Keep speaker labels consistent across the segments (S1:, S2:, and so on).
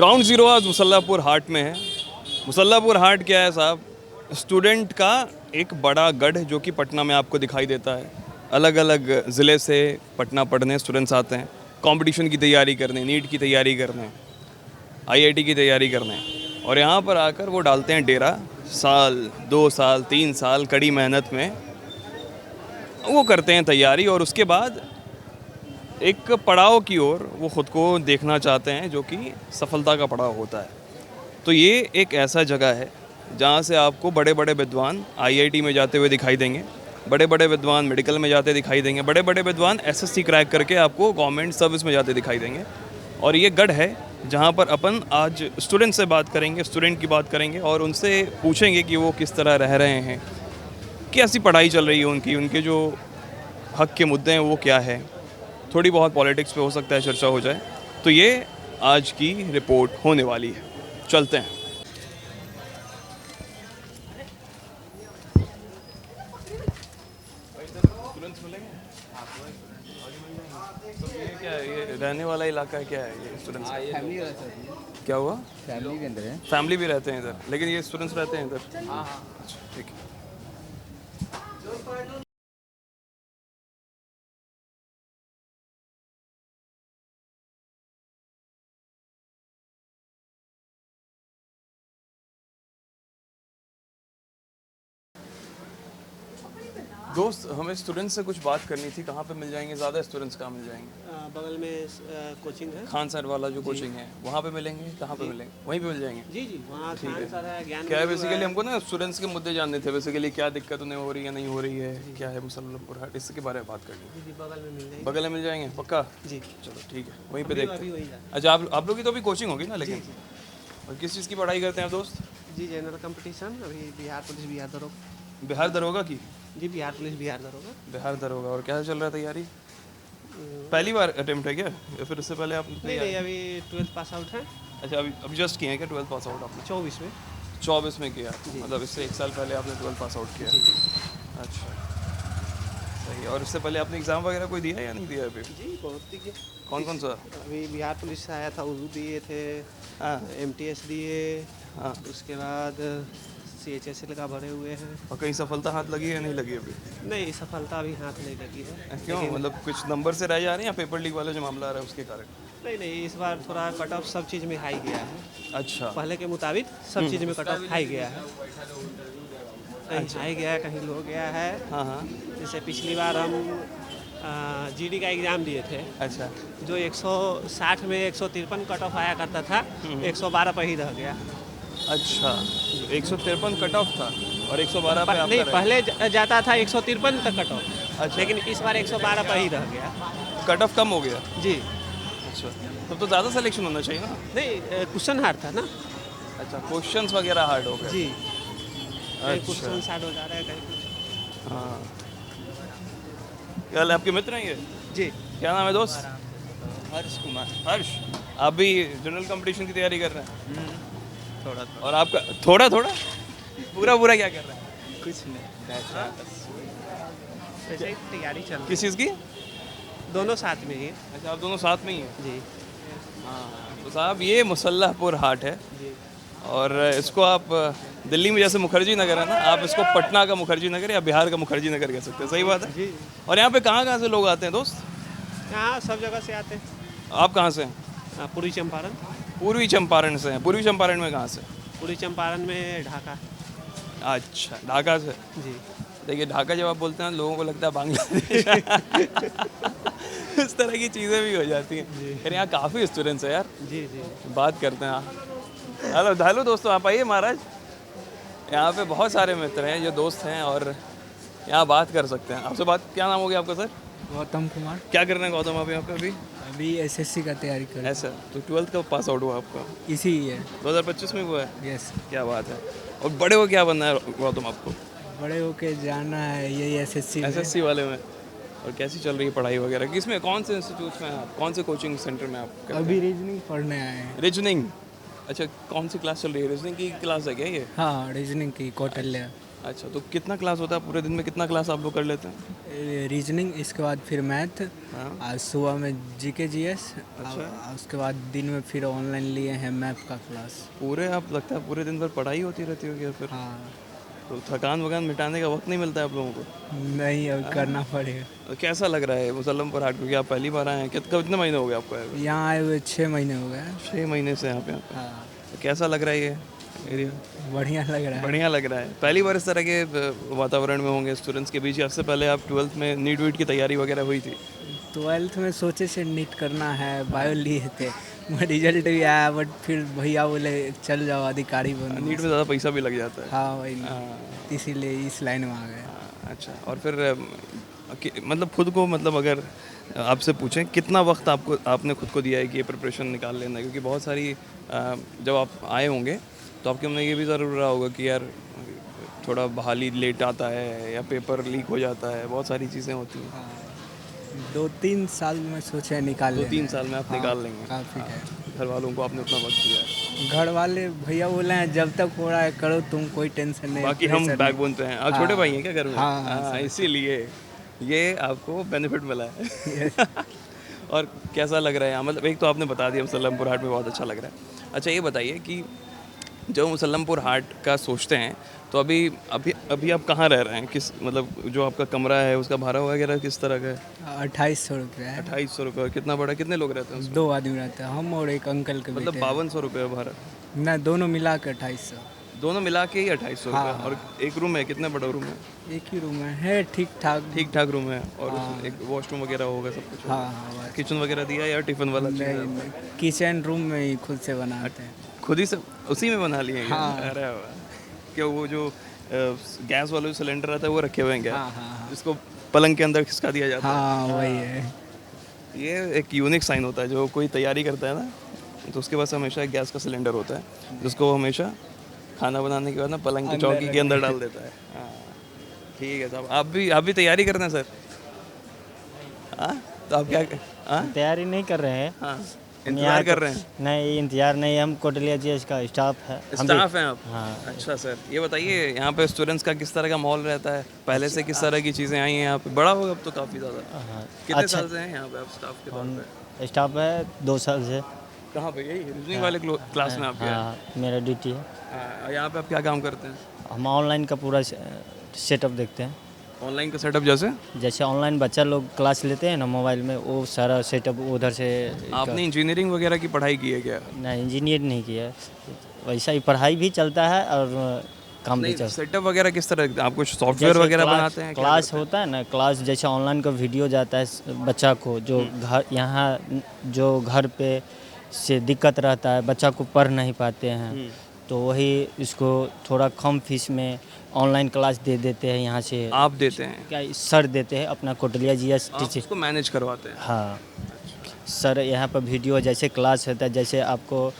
S1: Ground zero आज मुसल्लापुर हाट में है। मुसल्लापुर हाट क्या है साहब? स्टूडेंट का एक बड़ा गढ़ जो कि पटना में आपको दिखाई देता है। अलग अलग ज़िले से पटना पढ़ने स्टूडेंट्स आते हैं, कंपटीशन की तैयारी करने, नीट की तैयारी करने, आईआईटी की तैयारी करने, और यहाँ पर आकर वो डालते हैं डेरा। साल 2 साल 3 साल कड़ी मेहनत में वो करते हैं तैयारी, और उसके बाद एक पड़ाव की ओर वो ख़ुद को देखना चाहते हैं जो कि सफलता का पड़ाव होता है। तो ये एक ऐसा जगह है जहाँ से आपको बड़े बड़े विद्वान आईआईटी में जाते हुए दिखाई देंगे, बड़े बड़े विद्वान मेडिकल में जाते दिखाई देंगे, बड़े बड़े विद्वान एसएससी क्रैक करके आपको गवर्नमेंट सर्विस में जाते दिखाई देंगे। और ये गढ़ है जहाँ पर अपन आज स्टूडेंट से बात करेंगे, स्टूडेंट की बात करेंगे और उनसे पूछेंगे कि वो किस तरह रह रहे हैं, कैसी पढ़ाई चल रही है उनकी, उनके जो हक के मुद्दे हैं वो क्या है। थोड़ी बहुत पॉलिटिक्स पे हो सकता है चर्चा हो जाए। तो ये आज की रिपोर्ट होने वाली है। चलते हैं। ये क्या है? ये रहने वाला इलाका है? क्या है ये स्टूडेंट्स?
S2: फैमिली रहता है।
S1: क्या हुआ?
S2: फैमिली के अंदर है।
S1: फैमिली भी रहते हैं इधर, लेकिन ये स्टूडेंट्स रहते हैं इधर? हाँ, अच्छा, ठीक है। दोस्त, हमें स्टूडेंट्स से कुछ बात करनी थी। कहाँ पे मिल जाएंगे? ज़्यादा स्टूडेंट्स कहाँ मिल जाएंगे?
S3: बगल में कोचिंग है।
S1: खान सर वाला जो कोचिंग है वहाँ पे मिलेंगे? कहाँ पे मिलेंगे? वहीं पे मिल जाएंगे?
S3: जी जी, वहाँ खान सर है, ज्ञान
S1: क्या है
S3: गुरु
S1: बेसिकली
S3: है।
S1: हमको ना स्टूडेंट्स के मुद्दे जानने थे। बेसिकली क्या दिक्कत उन्हें हो रही है, नहीं हो रही है, क्या है मुसल्लापुर हाट, इसके बारे में बात करनी है।
S3: जी जी, बगल में मिल जाएगी।
S1: बगल में मिल जाएंगे पक्का?
S3: जी,
S1: चलो ठीक है, वहीं पे देखते
S3: अभी
S1: हैं।
S3: वही है।
S1: अच्छा, आप लोग की तो अभी कोचिंग होगी ना? लेकिन और किस चीज़ की पढ़ाई करते हैं आप दोस्त?
S3: जी, जनरल कंपटीशन अभी बिहार पुलिस बिहार दरोगा।
S1: बिहार दरोगा की?
S3: जी, बिहार पुलिस बिहार दरोगा।
S1: बिहार दरोगा। और क्या चल रहा है तैयारी? पहली बार अटेम्प्ट है क्या, या फिर इससे पहले आप?
S3: नहीं, अभी 12th पास आउट है।
S1: अच्छा, अभी जस्ट किए हैं क्या 12th पास आउट आपने?
S3: 24 में।
S1: 24 में किया, मतलब इससे 1 साल पहले आपने 12th पास आउट किया। अच्छा, सही। और इससे पहले आपने एग्ज़ाम वगैरह कोई दिया या नहीं दिया अभी?
S3: जी, बहुत दिखे।
S1: कौन कौन सा?
S3: अभी बिहार पुलिस से आया था, उर्दू दिए थे,
S1: हाँ
S3: MTS दिए,
S1: हाँ।
S3: उसके बाद CHSL का भरे हुए हैं।
S1: और कहीं सफलता हाथ लगी है, नहीं लगी अभी?
S3: नहीं, सफलता अभी हाथ नहीं लगी है।
S1: क्यों? मतलब कुछ नंबर से रह जा रहे हैं या पेपर लीक वाला जो मामला आ रहा है उसके कारण?
S3: नहीं, इस बार थोड़ा कट ऑफ सब चीज़ में हाई गया है।
S1: अच्छा,
S3: पहले के मुताबिक सब चीज़ में कट ऑफ हाई गया है। कहीं हाई गया है, कहीं लो गया है।
S1: हाँ हाँ,
S3: जैसे पिछली बार हम GD का एग्ज़ाम दिए थे,
S1: अच्छा
S3: जो 160 में 153 कट ऑफ आया करता था, 112 पर ही रह गया।
S1: अच्छा। 153 कट ऑफ था और 112 पे आपका
S3: नहीं,
S1: रहा।
S3: पहले जाता था 153 तक कट ऑफ,
S1: अच्छा,
S3: लेकिन इस बार 112 पर ही रह गया।
S1: कट ऑफ कम हो गया।
S3: जी,
S1: अच्छा, तब तो ज़्यादा सिलेक्शन होना चाहिए ना?
S3: नहीं, क्वेश्चन हार्ड था ना।
S1: अच्छा, क्वेश्चंस वगैरह हार्ड हो गए।
S3: जी, कहीं
S1: अच्छा,
S3: क्वेश्चन हार्ड हो जा रहा है, कहीं कुछ।
S1: हाँ। क्या हाल है? आपके मित्र हैं ये?
S3: जी,
S1: क्या नाम है दोस्त?
S2: हर्ष कुमार।
S1: हर्ष। आप भी जनरल कंपटीशन की तैयारी कर रहे हैं?
S2: थोड़ा
S1: और आपका थोड़ा थोड़ा पूरा क्या कर रहे हैं?
S2: कुछ नहीं।
S3: वैसे ही तैयारी चल रही
S1: किस चीज़ की?
S3: है, दोनों साथ में ही।
S1: अच्छा, आप दोनों साथ में ही हैं?
S3: जी
S1: हाँ। तो साहब, ये मुसल्लापुर हाट है
S3: जी।
S1: और इसको आप दिल्ली में जैसे मुखर्जी नगर है ना, आप इसको पटना का मुखर्जी नगर या बिहार का मुखर्जी नगर कह सकते हैं। सही बात है।
S3: जी,
S1: और यहाँ पे कहाँ से लोग आते हैं दोस्त?
S3: यहाँ सब जगह से आते हैं।
S1: आप कहाँ से हैं?
S3: पूर्वी चंपारण।
S1: पूर्वी चंपारण से हैं। पूर्वी चंपारण में कहाँ से?
S3: पूर्वी चंपारण में ढाका।
S1: अच्छा, ढाका से।
S3: जी,
S1: देखिए, ढाका जब आप बोलते हैं लोगों को लगता है बांग्लादेश। इस तरह की चीज़ें भी हो जाती हैं। फिर यहाँ काफ़ी स्टूडेंट्स हैं यार।
S3: जी जी।
S1: बात करते हैं। हेलो हेलो दोस्तों, आप आइए महाराज। यहाँ पे बहुत सारे मित्र हैं जो दोस्त हैं और यहाँ बात कर सकते हैं। आपसे बात, क्या नाम हो गया आपका सर?
S2: गौतम कुमार।
S1: क्या कर रहे हैं गौतम आप यहाँ पे अभी?
S2: अभी SSC का तैयारी कर रहा
S1: ऐसा तो 12th का पास आउट हुआ आपका?
S2: हूँ। इसी ही है।
S1: 2025 में हुआ है?
S2: यस।
S1: क्या बात है। और बड़े हो क्या बनना है गौतम आपको?
S2: बड़े होके जाना है यही SSC में।
S1: SSC वाले में। और कैसी चल रही है पढ़ाई वगैरह? किसमें, कौन से इंस्टीट्यूट में आप, कौन से कोचिंग सेंटर में आप करते हैं?
S2: अभी रीजनिंग पढ़ने आए हैं।
S1: रीजनिंग। अच्छा, कौन सी क्लास चल रही है? रीजनिंग की क्लास है क्या ये?
S2: हाँ, रीजनिंग की कौटिल्य।
S1: अच्छा, तो कितना क्लास होता है पूरे दिन में, कितना क्लास आप लोग कर लेते हैं?
S2: रीजनिंग, इसके बाद फिर मैथ,
S1: हाँ।
S2: और सुबह में जीके जीएस,
S1: अच्छा।
S2: और उसके बाद दिन में फिर ऑनलाइन लिए हैं मैथ का क्लास।
S1: पूरे आप लगता है पूरे दिन भर पढ़ाई होती रहती होगी या फिर
S2: हाँ,
S1: तो थकान वकान मिटाने का वक्त नहीं मिलता है आप लोगों को?
S2: नहीं अब करना पड़ेगा।
S1: तो कैसा लग रहा है मुसल्लमपुर हाट, क्योंकि आप पहली बार आए हैं, कितने महीने हो गए आपको आए हुए?
S2: यहाँ आए हुए 6 महीने हो गए हैं।
S1: 6 महीने से यहाँ पे आप।
S2: हाँ,
S1: तो कैसा लग रहा है ये एरिया?
S2: बढ़िया लग रहा है।
S1: बढ़िया लग रहा है। पहली बार इस तरह के वातावरण में होंगे स्टूडेंट्स के बीच, या इससे पहले आप 12th में नीट वीट की तैयारी वगैरह हुई थी?
S2: 12th में सोचे से नीट करना है, बायो लिए थे, रिजल्ट भी आया, बट फिर भैया बोले चल जाओ अधिकारी बनो।
S1: नीट में ज़्यादा पैसा भी लग जाता है।
S2: हाँ वही,
S1: हाँ।
S2: इसीलिए इस लाइन में आ गए।
S1: अच्छा, और फिर मतलब खुद को, मतलब अगर आपसे पूछें कितना वक्त आपने खुद को दिया है कि ये प्रिपरेशन निकाल लेना है, क्योंकि बहुत सारी जब आप आए होंगे तो आपके मन में ये भी ज़रूर रहा होगा कि यार थोड़ा बहाली लेट आता है या पेपर लीक हो जाता है, बहुत सारी चीज़ें होती हैं।
S2: हाँ, 2-3 साल में सोचे निकाल लेंगे।
S1: 2-3 साल में आप निकाल लेंगे।
S2: काफ़ी है।
S1: घर वालों को आपने उतना वक्त दिया है।
S2: घर वाले भैया बोले हैं जब तक हो रहा है करो, तुम कोई टेंशन नहीं।
S1: बाकी हम बैकबोन पे हैं। आप छोटे भाई हैं क्या घर में?
S2: हाँ,
S1: हाँ, इसीलिए ये आपको बेनिफिट मिला है। और कैसा लग रहा है यहाँ? मतलब एक तो आपने बता दिया मुसल्लमपुर हाट में बहुत अच्छा लग रहा है। अच्छा, ये बताइए कि जब मुसल्लमपुर हाट का सोचते हैं तो अभी अभी अभी आप कहाँ रह रहे हैं? किस, मतलब जो आपका कमरा है उसका भाड़ा वगैरह किस तरह का है?
S2: 2800 रुपये है।
S1: 2800 रुपये। कितना बड़ा, कितने लोग रहते हैं उसमें?
S2: 2 आदमी रहते हैं, हम और एक अंकल के
S1: मतलब
S2: बेटे।
S1: 5200 रुपये भाड़ा?
S2: ना, दोनों मिला के 2800।
S1: दोनों मिला के ही 2800
S2: हाँ,
S1: रुपये। और एक रूम है, कितना बड़ा रूम है?
S2: एक ही रूम है, ठीक ठाक।
S1: ठीक ठाक रूम है। और उसमें एक वॉशरूम वगैरह होगा, सब कुछ?
S2: हाँ हाँ बस।
S1: किचन वगैरह दिया या टिफिन वाला चीज़ है?
S2: नहीं, किचन रूम में ही खुद से बनाते हैं।
S1: खुद ही से उसी में बना लिए हैं क्या?
S2: हाँ।
S1: अरे वाह। क्या वो जो गैस वाला जो सिलेंडर रहता है वो रखे हुए हैं क्या?
S2: हाँ हाँ हाँ।
S1: जिसको पलंग के अंदर खिसका दिया जाता
S2: हाँ वही है।
S1: है? ये एक यूनिक साइन होता है, जो कोई तैयारी करता है ना तो उसके पास हमेशा एक गैस का सिलेंडर होता है जिसको वो हमेशा खाना बनाने के बाद ना पलंग की चौकी के अंदर डाल देता है। हाँ, ठीक है साहब। आप भी तैयारी करते हैं सर? हाँ, तो आप क्या? हाँ
S4: तैयारी नहीं कर रहे हैं।
S1: हाँ, इंतजार कर रहे हैं?
S4: नहीं, इंतजार नहीं, हम कोटलिया जीएस का स्टाफ है। हम भी-
S1: स्टाफ हैं आप?
S4: हाँ।
S1: अच्छा सर, ये बताइए यहाँ पे स्टूडेंट्स का किस तरह का माहौल रहता है? पहले से किस तरह की चीज़ें आई हैं यहाँ पे? बड़ा होगा अब तो काफ़ी ज़्यादा।
S4: हाँ,
S1: कितने
S4: अच्छा।
S1: साल से हैं यहाँ पे आप स्टाफ के तौर पे?
S4: स्टाफ है 2 साल से।
S1: कहाँ पे? यही रीजनिंग वाले क्लास में आपके?
S4: हाँ, मेरा ड्यूटी है।
S1: यहाँ पे आप क्या काम करते हैं?
S4: हम ऑनलाइन का पूरा सेटअप देखते हैं।
S1: ऑनलाइन का सेटअप जैसे?
S4: जैसे ऑनलाइन बच्चा लोग क्लास लेते हैं ना मोबाइल में, वो सारा सेटअप उधर से।
S1: आपने इंजीनियरिंग वगैरह की पढ़ाई की है क्या?
S4: नहीं, इंजीनियर नहीं किया है। वैसा ही पढ़ाई भी चलता है और काम भी
S1: नहीं,
S4: चलता है।
S1: सेटअप वगैरह किस तरह? आप कुछ सॉफ्टवेयर
S4: जैसे
S1: वगैरह
S4: क्लास-
S1: बनाते हैं? क्या
S4: क्लास
S1: करते हैं?
S4: होता है ना, क्लास जैसे ऑनलाइन का वीडियो जाता है बच्चा को, जो घर यहाँ जो घर पे से दिक्कत रहता है, बच्चा को पढ़ नहीं पाते हैं, तो वही इसको थोड़ा कम फीस में ऑनलाइन क्लास दे देते हैं यहाँ से।
S1: आप देते हैं?
S4: क्या सर देते हैं अपना कोटलिया जीएस
S1: आप
S4: टीचर।
S1: उसको मैनेज करवाते हैं?
S4: हाँ सर, यहाँ पर वीडियो जैसे क्लास होता है, जैसे आपको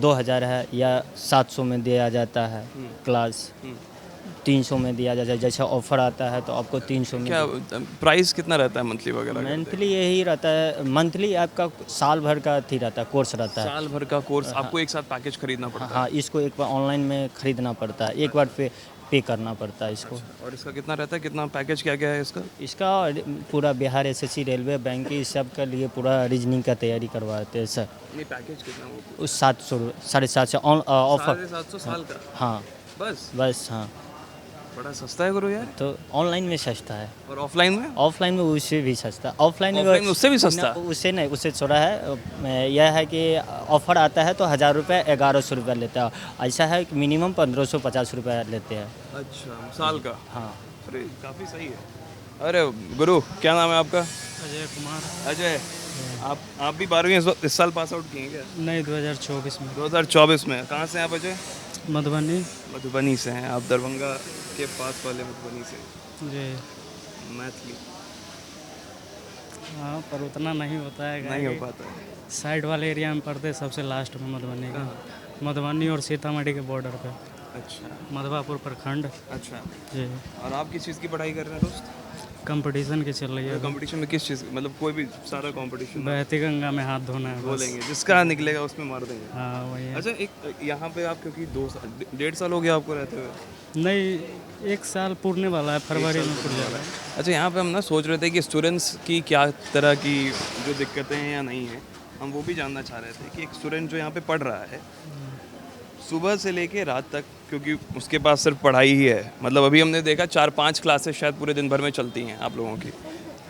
S4: 2000 है या 700 में दिया जाता है क्लास, 300 में दिया जाता है। जैसे ऑफर आता है तो आपको 300 में।
S1: क्या प्राइस कितना रहता है मंथली वगैरह का?
S4: मंथली यही रहता है, मंथली आपका साल भर का थी रहता है, कोर्स रहता है।
S1: साल भर का कोर्स आपको एक साथ पैकेज खरीदना पड़ता है?
S4: हाँ, इसको एक बार ऑनलाइन में खरीदना पड़ता है, एक बार पे करना पड़ता है इसको।
S1: और इसका कितना रहता है? कितना पैकेज क्या क्या है इसका?
S4: इसका पूरा बिहार एसएससी रेलवे बैंक इस सब के लिए पूरा रीजनिंग का तैयारी करवाते हैं सर।
S1: नहीं, पैकेज कितना हो?
S4: उस 700 750 ऑफर।
S1: 750 साल का?
S4: हाँ
S1: बस
S4: हाँ,
S1: बड़ा सस्ता है गुरु यार।
S4: तो ऑनलाइन में सस्ता है,
S1: और ऑफलाइन में?
S4: ऑफलाइन में उससे भी सस्ता। ऑफलाइन
S1: ऑफलाइन में उससे भी सस्ता?
S4: उससे नहीं, उससे छोड़ा है। यह है कि ऑफर आता है तो 1000 रुपये 1100 रुपये लेता है। ऐसा है कि मिनिमम 1550 रुपये लेते हैं।
S1: अच्छा, साल का?
S4: हाँ।
S1: अरे काफ़ी सही है। अरे गुरु, क्या नाम है आपका?
S2: अजय कुमार।
S1: अजय, आप भी 12वीं इस साल पास आउट किए हैं क्या?
S2: नहीं, 2024 में।
S1: 2024 में। कहाँ से हैं आप अजय?
S2: मधुबनी।
S1: मधुबनी से हैं आप, दरभंगा के पास वाले मधुबनी से।
S2: जी
S1: मैथिली
S2: हाँ, पर उतना नहीं होता है।
S1: नहीं हो पाता है।
S2: साइड वाले एरिया में पड़ते हैं सबसे लास्ट में मधुबनी का। मधुबनी और सीतामढ़ी के बॉर्डर पे,
S1: अच्छा
S2: मधवापुर प्रखंड।
S1: अच्छा।
S2: जी।
S1: और आप किस चीज़ की पढ़ाई कर रहे हैं दोस्त?
S5: कंपटीशन की चल रही है।
S1: कंपटीशन में किस चीज़ मतलब कोई भी सारा कंपटीशन
S5: बहती गंगा में हाथ धोना है बस।
S1: बोलेंगे जिसका निकलेगा उसमें मार देंगे।
S5: हाँ वही है।
S1: अच्छा एक यहाँ पे आप क्योंकि 1.5 साल हो गया आपको रहते हुए।
S5: नहीं 1 साल पूरने वाला है, फरवरी में पूर जा रहा है।
S1: अच्छा यहाँ पे हम ना सोच रहे थे कि स्टूडेंट्स की क्या तरह की जो दिक्कतें हैं या नहीं है, हम वो भी जानना चाह रहे थे कि एक स्टूडेंट जो यहाँ पे पढ़ रहा है सुबह से लेके रात तक, क्योंकि उसके पास सिर्फ पढ़ाई ही है, मतलब अभी हमने देखा 4-5 क्लासेस शायद पूरे दिन भर में चलती हैं आप लोगों की,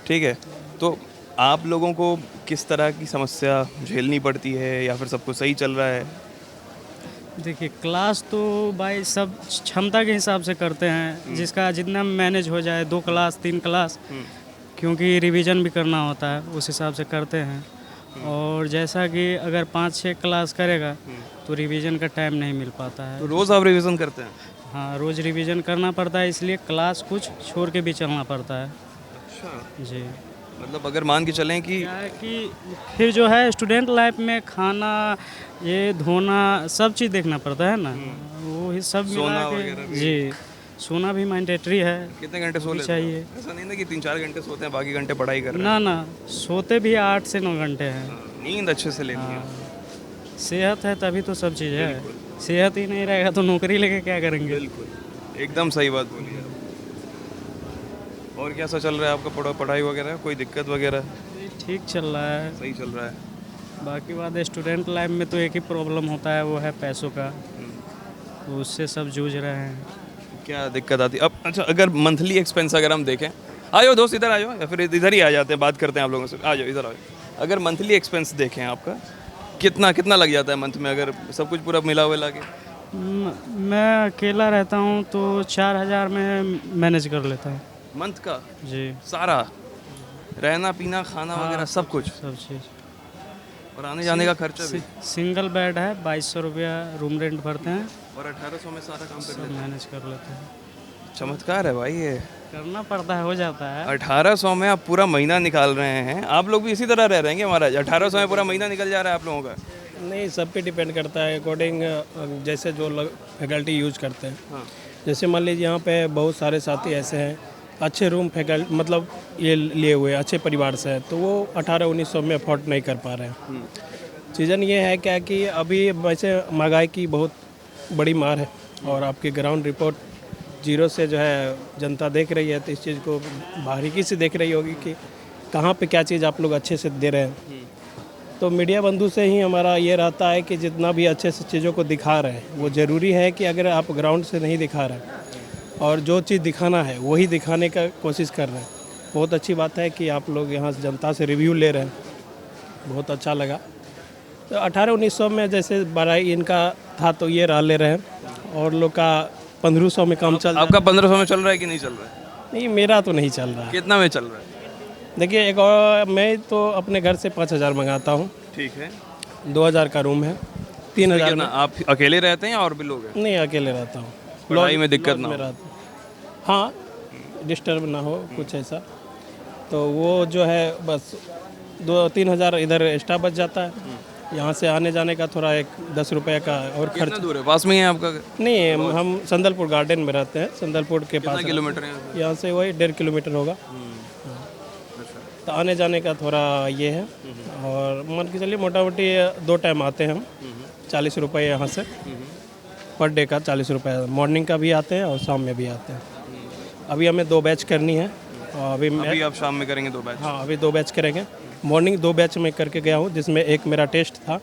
S1: ठीक है, तो आप लोगों को किस तरह की समस्या झेलनी पड़ती है या फिर सब कुछ सही चल रहा है?
S5: देखिए क्लास तो भाई सब क्षमता के हिसाब से करते हैं, जिसका जितना मैनेज हो जाए 2 क्लास 3 क्लास, क्योंकि रिवीजन भी करना होता है उस हिसाब से करते हैं। और जैसा कि अगर 5-6 क्लास करेगा तो रिवीजन का टाइम नहीं मिल पाता है।
S1: तो रोज़ आप रिवीजन करते हैं?
S5: हाँ रोज़ रिवीजन करना पड़ता है, इसलिए क्लास कुछ छोड़ के भी चलना पड़ता है।
S1: अच्छा,
S5: जी
S1: मतलब अगर मान के चलें कि
S5: क्या है कि फिर जो है स्टूडेंट लाइफ में खाना ये धोना सब चीज़ देखना पड़ता है ना, वो ही सब मिला
S1: सोना
S5: के
S1: वगैरह भी।
S5: जी सोना भी मैंडेटरी है।
S1: कितने घंटे सो लेते
S5: चाहिए।
S1: हैं? ऐसा नहीं ना कि 3-4 घंटे सोते हैं बाकी घंटे पढ़ाई कर रहे
S5: ना ना सोते भी 8 से 9 घंटे हैं।
S1: हैं, नींद अच्छे से लेनी है।
S5: सेहत है तभी तो सब चीज़ है, सेहत ही नहीं रहेगा तो नौकरी लेके क्या करेंगे।
S1: बिल्कुल एकदम सही बात बोली आप। और कैसा चल रहा है आपका पढ़ाई वगैरह, कोई दिक्कत वगैरह?
S5: ठीक चल रहा है।
S1: सही चल रहा है।
S5: बाकी बात स्टूडेंट लाइफ में तो एक ही प्रॉब्लम होता है, वो है पैसों का, तो उससे सब जूझ रहे हैं।
S1: क्या दिक्कत आती है अब? अच्छा अगर मंथली एक्सपेंस अगर हम देखें, आ जाओ दोस्त इधर आ जाओ या फिर इधर ही आ जाते हैं, बात करते हैं आप लोगों से, आ जाओ इधर आ जाओ। अगर मंथली एक्सपेंस देखें आपका कितना लग जाता है मंथ में, अगर सब कुछ पूरा मिला हुआ लाके?
S5: मैं अकेला रहता हूँ तो 4,000 में मैनेज कर लेता हूँ
S1: मंथ का
S5: जी।
S1: सारा रहना पीना खाना वगैरह सब कुछ,
S5: सब चीज़
S1: और आने जाने का खर्चा भी?
S5: सिंगल बेड है, 2200 रुपया रूम रेंट भरते हैं,
S1: और 1800 में सारा काम कर
S5: सब मैनेज कर लेते हैं।
S1: चमत्कार है भाई ये।
S5: करना पड़ता है, हो जाता है।
S1: 1800 में आप पूरा महीना निकाल रहे हैं। आप लोग भी इसी तरह रह रहे हैं क्या महाराज? 1800 में पूरा महीना निकल जा रहा है आप लोगों का?
S6: नहीं, सब पे डिपेंड करता है अकॉर्डिंग जैसे जो फैकल्टी यूज करते हैं।
S1: हाँ।
S6: जैसे मान लीजिए यहाँ पे बहुत सारे साथी ऐसे हैं अच्छे रूम फैकल्टी मतलब ये लिए हुए अच्छे परिवार से हैं, तो वो 1800-1900 में अफोर्ड नहीं कर पा रहे हैं। सीज़न ये है क्या कि अभी वैसे महंगाई की बहुत बड़ी मार है, और आपकी ग्राउंड रिपोर्ट जीरो से जो है जनता देख रही है, तो इस चीज़ को बारीकी से देख रही होगी कि कहाँ पे क्या चीज़ आप लोग अच्छे से दे रहे हैं। तो मीडिया बंधु से ही हमारा ये रहता है कि जितना भी अच्छे से चीज़ों को दिखा रहे हैं, वो ज़रूरी है कि अगर आप ग्राउंड से नहीं दिखा रहे हैं और जो चीज़ दिखाना है वही दिखाने का कोशिश कर रहे हैं। बहुत अच्छी बात है कि आप लोग यहाँ से जनता से रिव्यू ले रहे हैं, बहुत अच्छा लगा। तो 1800-1900 में जैसे बड़ाई इनका था तो ये ले रहे हैं, और लोग का 1500 में काम चल रहा है।
S1: आपका 1500 में चल रहा है कि नहीं चल रहा है?
S6: नहीं, मेरा तो नहीं चल रहा है।
S1: कितना में चल रहा है?
S6: देखिए एक और मैं तो अपने घर से 5000 मंगाता हूँ,
S1: ठीक है।
S6: 2000 का रूम है, 3000
S1: कितना आप अकेले रहते हैं या और भी लोग हैं?
S6: नहीं, अकेले रहता हूँ।
S1: पढ़ाई में दिक्कत ना
S6: में
S1: हो?
S6: रहता हूँ। हाँ, डिस्टर्ब ना हो कुछ ऐसा, तो वो जो है बस 2-3 हज़ार इधर एक्स्ट्रा बच जाता है। यहाँ से आने जाने का थोड़ा 10 रुपये का और
S1: कितना
S6: खर्च।
S1: दूर है? पास में ही है आपका घर?
S6: नहीं, हम संदलपुर गार्डन में रहते हैं, संदलपुर के
S1: कितना
S6: पास।
S1: किलोमीटर है यहाँ से?
S6: यहाँ से वही 1.5 किलोमीटर होगा। तो आने जाने का थोड़ा ये है, और मान के चलिए मोटा मोटी 2 टाइम आते हैं हम। 40 रुपये यहाँ से पर डे का, 40 रुपये मॉर्निंग का भी आते हैं और शाम में भी आते हैं। अभी हमें 2 बैच करनी है, और
S1: अभी आप शाम में करेंगे 2 बैच?
S6: हाँ, अभी 2 बैच करेंगे। मॉर्निंग 2 बैच में करके गया हूँ, जिसमें एक मेरा टेस्ट था,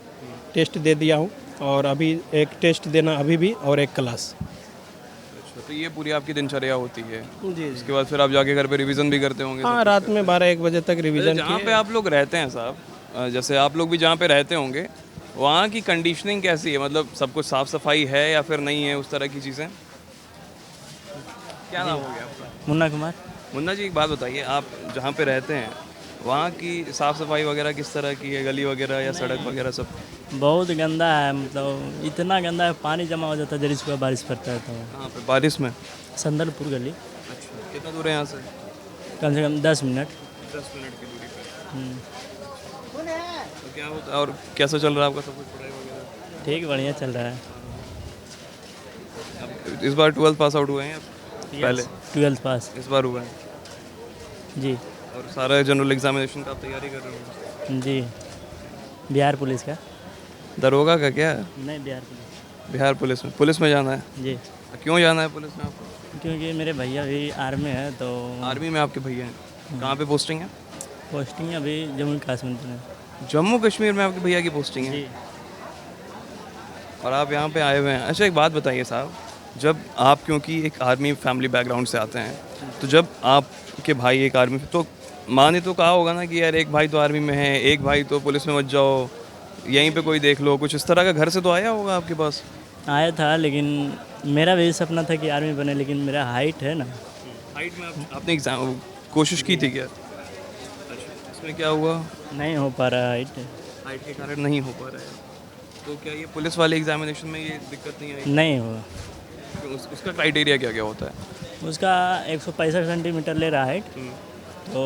S6: टेस्ट दे दिया हूँ, और अभी एक टेस्ट देना अभी भी, और एक क्लास।
S1: अच्छा, तो ये पूरी आपकी दिनचर्या होती है?
S6: जी।
S1: इसके बाद फिर आप जाके घर पे रिवीजन भी करते होंगे?
S6: हाँ, रात में 12-1 बजे तक रिवीजन।
S1: जहाँ पे आप लोग रहते हैं साहब, जैसे आप लोग भी जहाँ पे रहते होंगे, वहाँ की कंडीशनिंग कैसी है? मतलब सब कुछ साफ़ सफाई है या फिर नहीं है, उस तरह की चीज़ें? क्या नाम हो गया आपका?
S7: मुन्ना कुमार।
S1: मुन्ना जी, एक बात बताइए, आप जहाँ पे रहते हैं वहाँ की साफ़ सफाई वगैरह किस तरह की है? गली वगैरह या सड़क वगैरह सब?
S7: बहुत गंदा है, मतलब इतना गंदा है, पानी जमा हो जाता है जब सुबह बारिश पड़ता है तो।
S1: कहाँ पे? बारिश में?
S7: संदलपुर गली।
S1: अच्छा, कितना दूर है यहाँ से?
S7: कम से कम 10 मिनट।
S1: 10 मिनट की दूरी पे। तो क्या होता है, और कैसा चल रहा है आपका सब कुछ, पढ़ाई वगैरह?
S7: ठीक, बढ़िया चल रहा है।
S1: अब इस बार 12th पास आउट हुए हैं आप? पहले
S7: 12th पास।
S1: इस बार हुआ है?
S7: जी
S1: और सारा जनरल एग्जामिनेशन का आप तैयारी कर रहे हो?
S7: जी बिहार पुलिस का।
S1: दरोगा का क्या?
S7: नहीं, बिहार पुलिस।
S1: बिहार पुलिस में जाना है?
S7: जी,
S1: क्यों जाना है पुलिस में आपको?
S7: क्योंकि मेरे भैया भी आर्मी है तो
S1: आर्मी में आपके भैया हैं? कहाँ पे पोस्टिंग है?
S7: पोस्टिंग अभी जम्मू कश्मीर में।
S1: जम्मू कश्मीर में आपके भैया की पोस्टिंग है?
S7: जी
S1: और आप यहाँ पे आए हुए हैं। अच्छा एक बात बताइए साहब, जब आप क्योंकि एक आर्मी फैमिली बैकग्राउंड से आते हैं, तो जब आपके भाई एक आर्मी, तो माँ ने तो कहा होगा ना कि यार एक भाई तो आर्मी में है, एक भाई तो पुलिस में मत जाओ, यहीं पे कोई देख लो, कुछ इस तरह का घर से तो आया होगा आपके पास?
S7: आया था, लेकिन मेरा भी सपना था कि आर्मी बने, लेकिन मेरा हाइट है ना।
S1: हाइट में आपने एग्जाम कोशिश की थी क्या? अच्छा, इसमें क्या हुआ?
S7: नहीं हो पा रहा हाइट।
S1: हाइट के कारण नहीं हो पा रहा है। तो क्या ये पुलिस वाले एग्जामिनेशन में ये दिक्कत नहीं आई?
S7: नहीं हुआ।
S1: उसका क्राइटेरिया क्या क्या होता है?
S7: उसका 165 सेंटीमीटर ले रहा हाइट, तो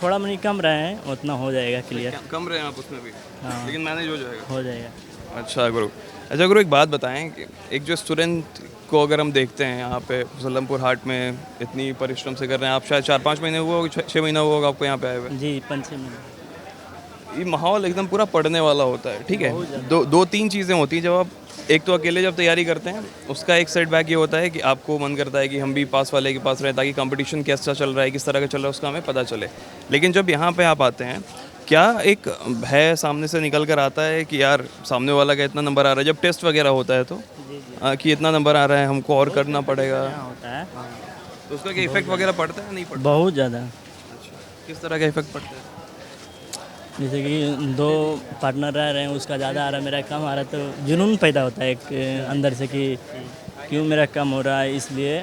S7: थोड़ा मनी कम रहे हैं, उतना हो जाएगा क्लियर।
S1: कम रहे हैं आप उसमें भी?
S7: हाँ।
S1: लेकिन मैनेज हो जाएगा?
S7: हो जाएगा।
S1: अच्छा गुरु एक बात बताएं कि एक जो स्टूडेंट को अगर हम देखते हैं यहाँ पे मुसल्लमपुर हाट में इतनी परिश्रम से कर रहे हैं, आप शायद 4-5 महीने हुआ होगा, 6 महीना हुआ होगा आपको यहाँ पे आए हुए।
S7: जी 5-6 महीने।
S1: ये माहौल एकदम पूरा पढ़ने वाला होता है, ठीक है? दो तीन चीज़ें होती हैं जब आप, एक तो अकेले जब तैयारी करते हैं उसका एक सेटबैक ये होता है कि आपको मन करता है कि हम भी पास वाले के पास रहें ताकि कंपटीशन कैसा चल रहा है, किस तरह का चल रहा है, उसका हमें पता चले। लेकिन जब यहाँ पे आप आते हैं, क्या एक भय सामने से निकल कर आता है कि यार सामने वाला का इतना नंबर आ रहा है, जब टेस्ट वगैरह होता है तो कि इतना नंबर आ रहा है, हमको और करना पड़ेगा,
S7: होता है
S1: तो उसका क्या इफेक्ट वगैरह पड़ता है नहीं पड़ता?
S7: बहुत ज़्यादा।
S1: किस तरह का इफेक्ट पड़ता है?
S7: जैसे कि 2 पार्टनर रह रहे हैं, उसका ज़्यादा आ रहा है, मेरा कम आ रहा है, तो जुनून पैदा होता है एक अंदर से कि क्यों मेरा कम हो रहा है। इसलिए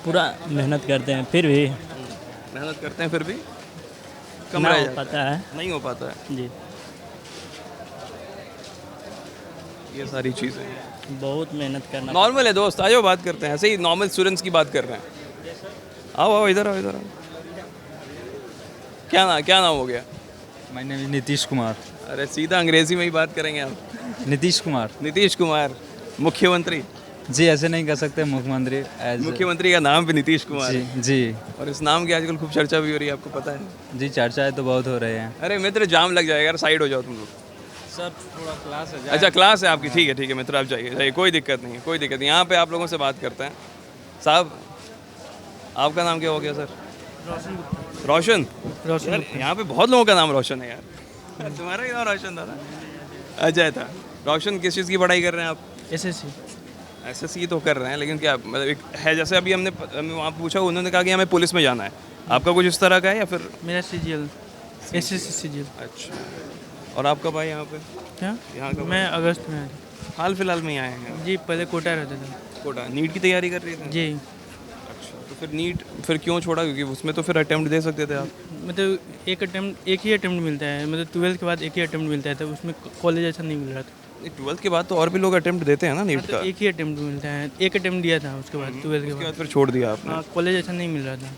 S7: पूरा मेहनत करते हैं, फिर भी
S1: मेहनत करते हैं फिर भी कम
S7: ना
S1: रह
S7: हो
S1: जाता
S7: पाता है।
S1: है, नहीं हो पाता है।
S7: जी
S1: ये सारी चीज़ें हैं।
S7: बहुत मेहनत करना।
S1: नॉर्मल है दोस्त, आइए बात करते हैं, ऐसे ही नॉर्मल स्टूडेंट्स की बात कर रहे हैं। आओ इधर आओ। क्या नाम हो गया?
S8: My name is Nitish Kumar.
S1: अरे सीधा अंग्रेजी में ही बात करेंगे आप।
S8: नीतीश कुमार।
S1: नीतीश कुमार मुख्यमंत्री?
S8: जी ऐसे नहीं कर सकते मुख्यमंत्री।
S1: मुख्यमंत्री का नाम भी नीतीश कुमार
S8: जी
S1: है।
S8: जी
S1: और इस नाम की आजकल खूब चर्चा भी हो रही है, आपको पता है?
S8: जी चर्चाएं तो बहुत हो रहे हैं।
S1: अरे मित्र जाम लग जाएगा यार, साइड हो जाओ तुम लोग।
S8: सर थोड़ा क्लास है।
S1: अच्छा क्लास है आपकी, ठीक है मित्र, आप जाइए, कोई दिक्कत नहीं है। यहाँ पे आप लोगों से बात करते हैं। साहब आपका नाम क्या हो गया सर? रोशन। यार यहाँ पे बहुत लोगों का नाम रोशन है यार। तुम्हारा ही नाम रोशन था ना? अजय था। रोशन किस चीज़ की पढ़ाई कर रहे हैं आप? एसएससी तो कर रहे हैं, लेकिन क्या मतलब एक है, जैसे अभी हमने वहाँ पूछा, उन्होंने कहा कि हमें पुलिस में जाना है, आपका कुछ इस तरह का है या फिर?
S5: मेरा सीजीएल, एसएससी सीजीएल।
S1: अच्छा, और आपका भाई यहाँ पे?
S5: क्या?
S1: यहाँ का
S5: मैं अगस्त में आया
S1: हाल फिलहाल में ही आए हैं?
S5: जी, पहले कोटा रहता था।
S1: कोटा नीट की तैयारी कर रही थी?
S5: जी।
S1: अच्छा, तो फिर नीट फिर क्यों छोड़ा? क्योंकि उसमें तो फिर अटेम्प्ट दे सकते थे आप।
S5: मतलब एक ही अटेम्प्ट मिलता है, मतलब 12th के बाद एक ही अटेम्प्ट मिलता है, तो उसमें कॉलेज ऐसा नहीं मिल रहा था।
S1: 12th के बाद तो और भी लोग अटेम्प्ट देते हैं ना नीट का?
S5: एक ही अटेम्प्ट मिलता है, एक अटेम्प्ट दिया था उसके बाद 12th के
S1: उसके
S5: बाद।
S1: बाद फिर छोड़ दिया आपने?
S5: हाँ, कॉलेज ऐसा नहीं मिल रहा था।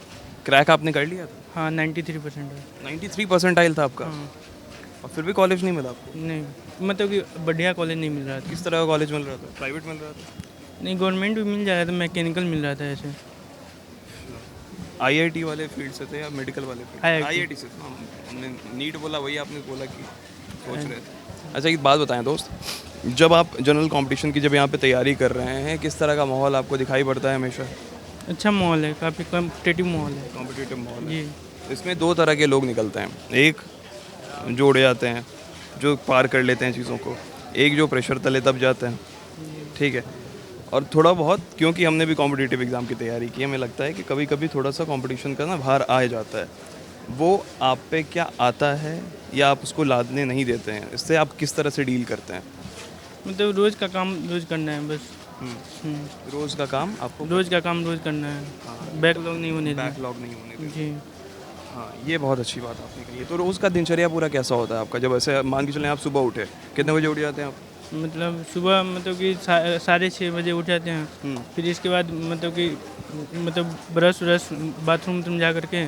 S1: क्रैक आपने कर लिया था?
S5: हाँ 93% है।
S1: 93 परसेंटाइल था आपका?
S5: हाँ।
S1: और फिर भी कॉलेज नहीं मिला आपको?
S5: नहीं, मतलब कि बढ़िया कॉलेज नहीं मिल रहा था।
S1: किस तरह का कॉलेज मिल रहा था? प्राइवेट मिल रहा था?
S5: नहीं, गवर्नमेंट भी मिल जा रहा था, मैकेनिकल मिल रहा था ऐसे।
S1: आईआईटी वाले फील्ड से थे या मेडिकल वाले फील्ड?
S5: IIT।
S1: आईआईटी से था। हमने नीट बोला, वही आपने बोला कि सोच रहे थे। अच्छा एक बात बताएं दोस्त, जब आप जनरल कंपटीशन की जब यहाँ पे तैयारी कर रहे हैं, किस तरह का माहौल आपको दिखाई पड़ता है हमेशा?
S5: अच्छा माहौल है, काफ़ी कॉम्पिटिटिव माहौल है।
S1: कॉम्पिटिटिव माहौल है।
S5: जी।
S1: इसमें 2 तरह के लोग निकलते हैं, एक जो उड़ जाते हैं, जो पार कर लेते हैं चीज़ों को, एक जो प्रेशर तले दब जाते हैं, ठीक है? और थोड़ा बहुत, क्योंकि हमने भी कॉम्पिटिटिव एग्ज़ाम की तैयारी की, हमें लगता है कि कभी कभी थोड़ा सा कंपटीशन का ना भार आ जाता है। वो आप पे क्या आता है या आप उसको लादने नहीं देते हैं? इससे आप किस तरह से डील करते हैं?
S5: मतलब रोज़ का काम रोज़ करना है बस।
S1: रोज़ का काम आपको?
S5: रोज़ का काम रोज़ करना है, बैकलॉग नहीं होने देना।
S1: बैकलॉग नहीं होने देना।
S5: जी।
S1: हाँ, ये बहुत अच्छी बात आपने कही है। तो रोज़ का दिनचर्या पूरा कैसा होता है आपका? जब ऐसे मान के चलें आप सुबह उठे, कितने बजे उठ जाते हैं आप?
S5: मतलब सुबह मतलब कि 6:30 बजे उठ जाते हैं। फिर इसके बाद मतलब ब्रश व्रश बाथरूम तुम जा करके